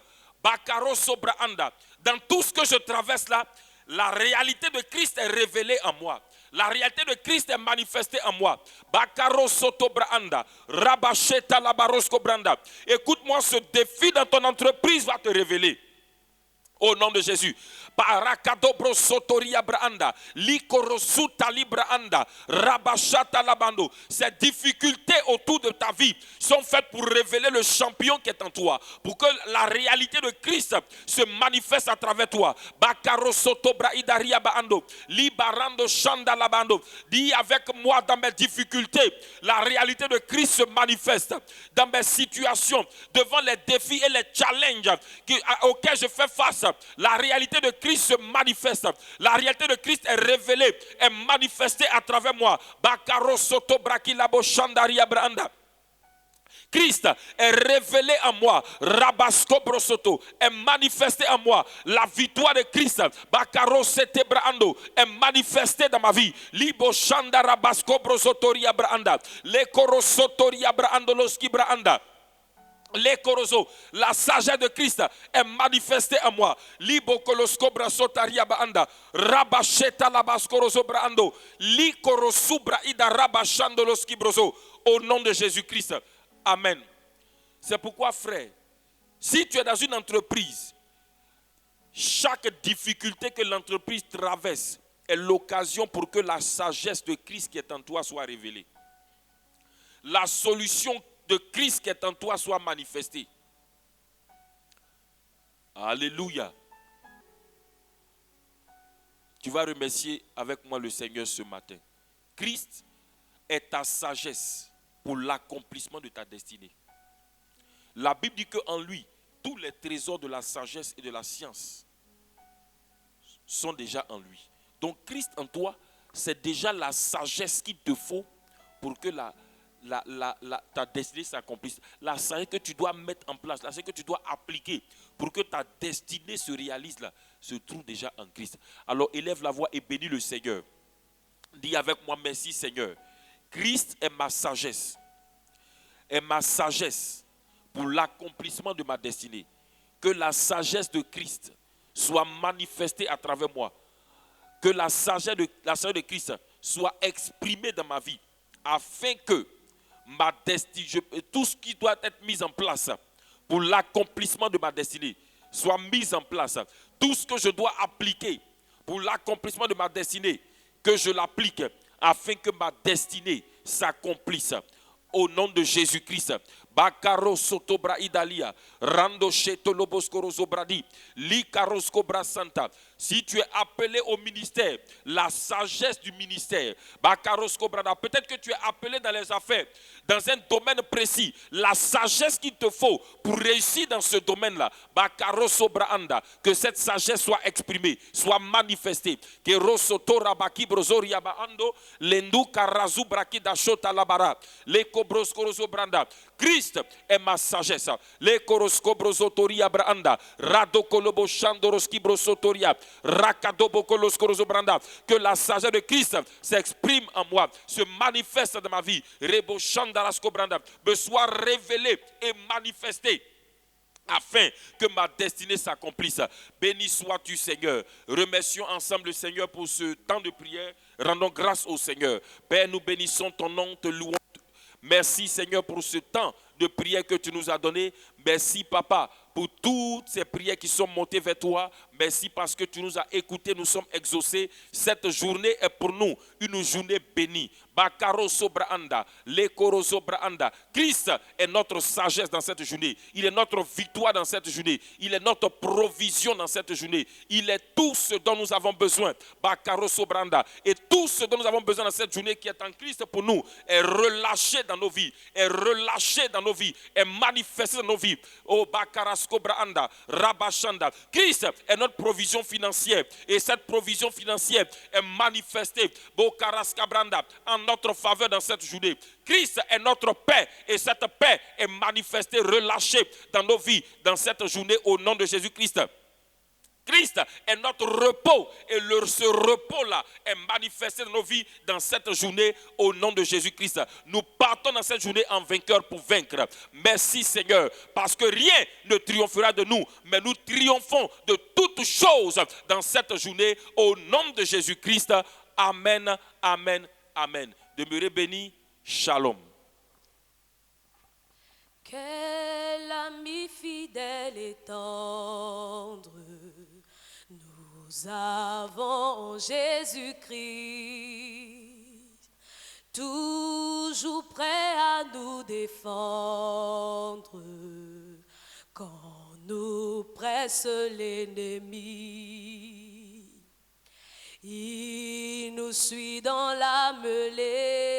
[SPEAKER 2] Bakaro Sobra Anda, dans tout ce que je traverse là, la réalité de Christ est révélée en moi. La réalité de Christ est manifestée en moi. Bakaro Soto Branda, Rabacheta Labarosko Branda. Écoute-moi, ce défi dans ton entreprise va te révéler. Au nom de Jésus. Parakadobro sotoria branda, likorosuta libranda, rabashata labando. Ces difficultés autour de ta vie sont faites pour révéler le champion qui est en toi, pour que la réalité de Christ se manifeste à travers toi. Bakaro sotobra idaria baando, libarando shanda labando. Dis avec moi dans mes difficultés, la réalité de Christ se manifeste dans mes situations, devant les défis et les challenges auxquels je fais face. La réalité de Christ se manifeste. La réalité de Christ est révélée, est manifestée à travers moi. Bakaro soto brakilabo shandaria branda. Christ est révélé en moi. Rabasco brosoto est manifesté en moi. La victoire de Christ, Bakaro sete brando, est manifestée dans ma vie. Libo shanda rabasco brosotoria branda. Le korosotoria brando loski branda. Les corozo, la sagesse de Christ est manifestée en moi. Libo kolosko brasotaria baanda, rabasheta labaskorozo brando, li korosubra ida rabashando loski broso. Au nom de Jésus-Christ. Amen. C'est pourquoi, frère, si tu es dans une entreprise, chaque difficulté que l'entreprise traverse est l'occasion pour que la sagesse de Christ qui est en toi soit révélée. La solution de Christ qui est en toi soit manifestée. Alléluia. Tu vas remercier avec moi le Seigneur ce matin. Christ est ta sagesse pour l'accomplissement de ta destinée. La Bible dit qu'en lui, tous les trésors de la sagesse et de la science sont déjà en lui. Donc Christ en toi, c'est déjà la sagesse qu'il te faut pour que ta destinée s'accomplisse. La sagesse que tu dois mettre en place, la sagesse que tu dois appliquer pour que ta destinée se réalise là, se trouve déjà en Christ. Alors élève la voix et bénis le Seigneur. Dis avec moi, merci Seigneur. Christ est ma sagesse. Est ma sagesse pour l'accomplissement de ma destinée. Que la sagesse de Christ soit manifestée à travers moi. Que la sagesse de Christ soit exprimée dans ma vie. Afin que ma destinée, tout ce qui doit être mis en place pour l'accomplissement de ma destinée soit mis en place. Tout ce que je dois appliquer pour l'accomplissement de ma destinée, que je l'applique afin que ma destinée s'accomplisse. Au nom de Jésus-Christ. Bakaro sotobra idalia, rando cheto loboskorozo bradi, li karoskobra santa. Si tu es appelé au ministère, la sagesse du ministère, bakaroskobrada. Peut-être que tu es appelé dans les affaires, dans un domaine précis, la sagesse qu'il te faut pour réussir dans ce domaine-là, bakarosobranda, que cette sagesse soit exprimée, soit manifestée. Que rosotora bakibrozori ando, lendu karazu braki dashota labara, le kobroskorozo branda. Christ est ma sagesse. Le koroskobrozotoria branda, radokolobo shandoroski brosotoria, rakadobo koloskorozo branda. Que la sagesse de Christ s'exprime en moi, se manifeste dans ma vie. Rebo shandarasko branda, me soit révélée et manifestée, afin que ma destinée s'accomplisse. Béni sois-tu Seigneur. Remercions ensemble le Seigneur pour ce temps de prière. Rendons grâce au Seigneur. Père, nous bénissons ton nom, te louons. Merci Seigneur pour ce temps de prière que tu nous as donné. Merci Papa pour toutes ces prières qui sont montées vers toi. Merci parce que tu nous as écoutés, nous sommes exaucés. Cette journée est pour nous une journée bénie. Bakaro sobraanda, lekoro sobraanda. Christ est notre sagesse dans cette journée. Il est notre victoire dans cette journée. Il est notre provision dans cette journée. Il est tout ce dont nous avons besoin. Bakaro sobranda. Et tout ce dont nous avons besoin dans cette journée qui est en Christ pour nous est relâché dans nos vies, est relâché dans nos vies, est manifesté dans nos vies. Oh Bakarasko Braanda, Rabashanda. Christ est notre provision financière et cette provision financière est manifestée Bokaraska Branda en notre faveur dans cette journée. Christ est notre paix et cette paix est manifestée, relâchée dans nos vies dans cette journée au nom de Jésus-Christ. Christ est notre repos et ce repos-là est manifesté dans nos vies dans cette journée au nom de Jésus-Christ. Nous partons dans cette journée en vainqueur pour vaincre. Merci Seigneur, parce que rien ne triomphera de nous, mais nous triomphons de toutes choses dans cette journée au nom de Jésus-Christ. Amen, amen, amen. Demeurez bénis. Shalom.
[SPEAKER 1] Quel ami fidèle et tendre, nous avons Jésus-Christ, toujours prêt à nous défendre quand nous presse l'ennemi. Il nous suit dans la mêlée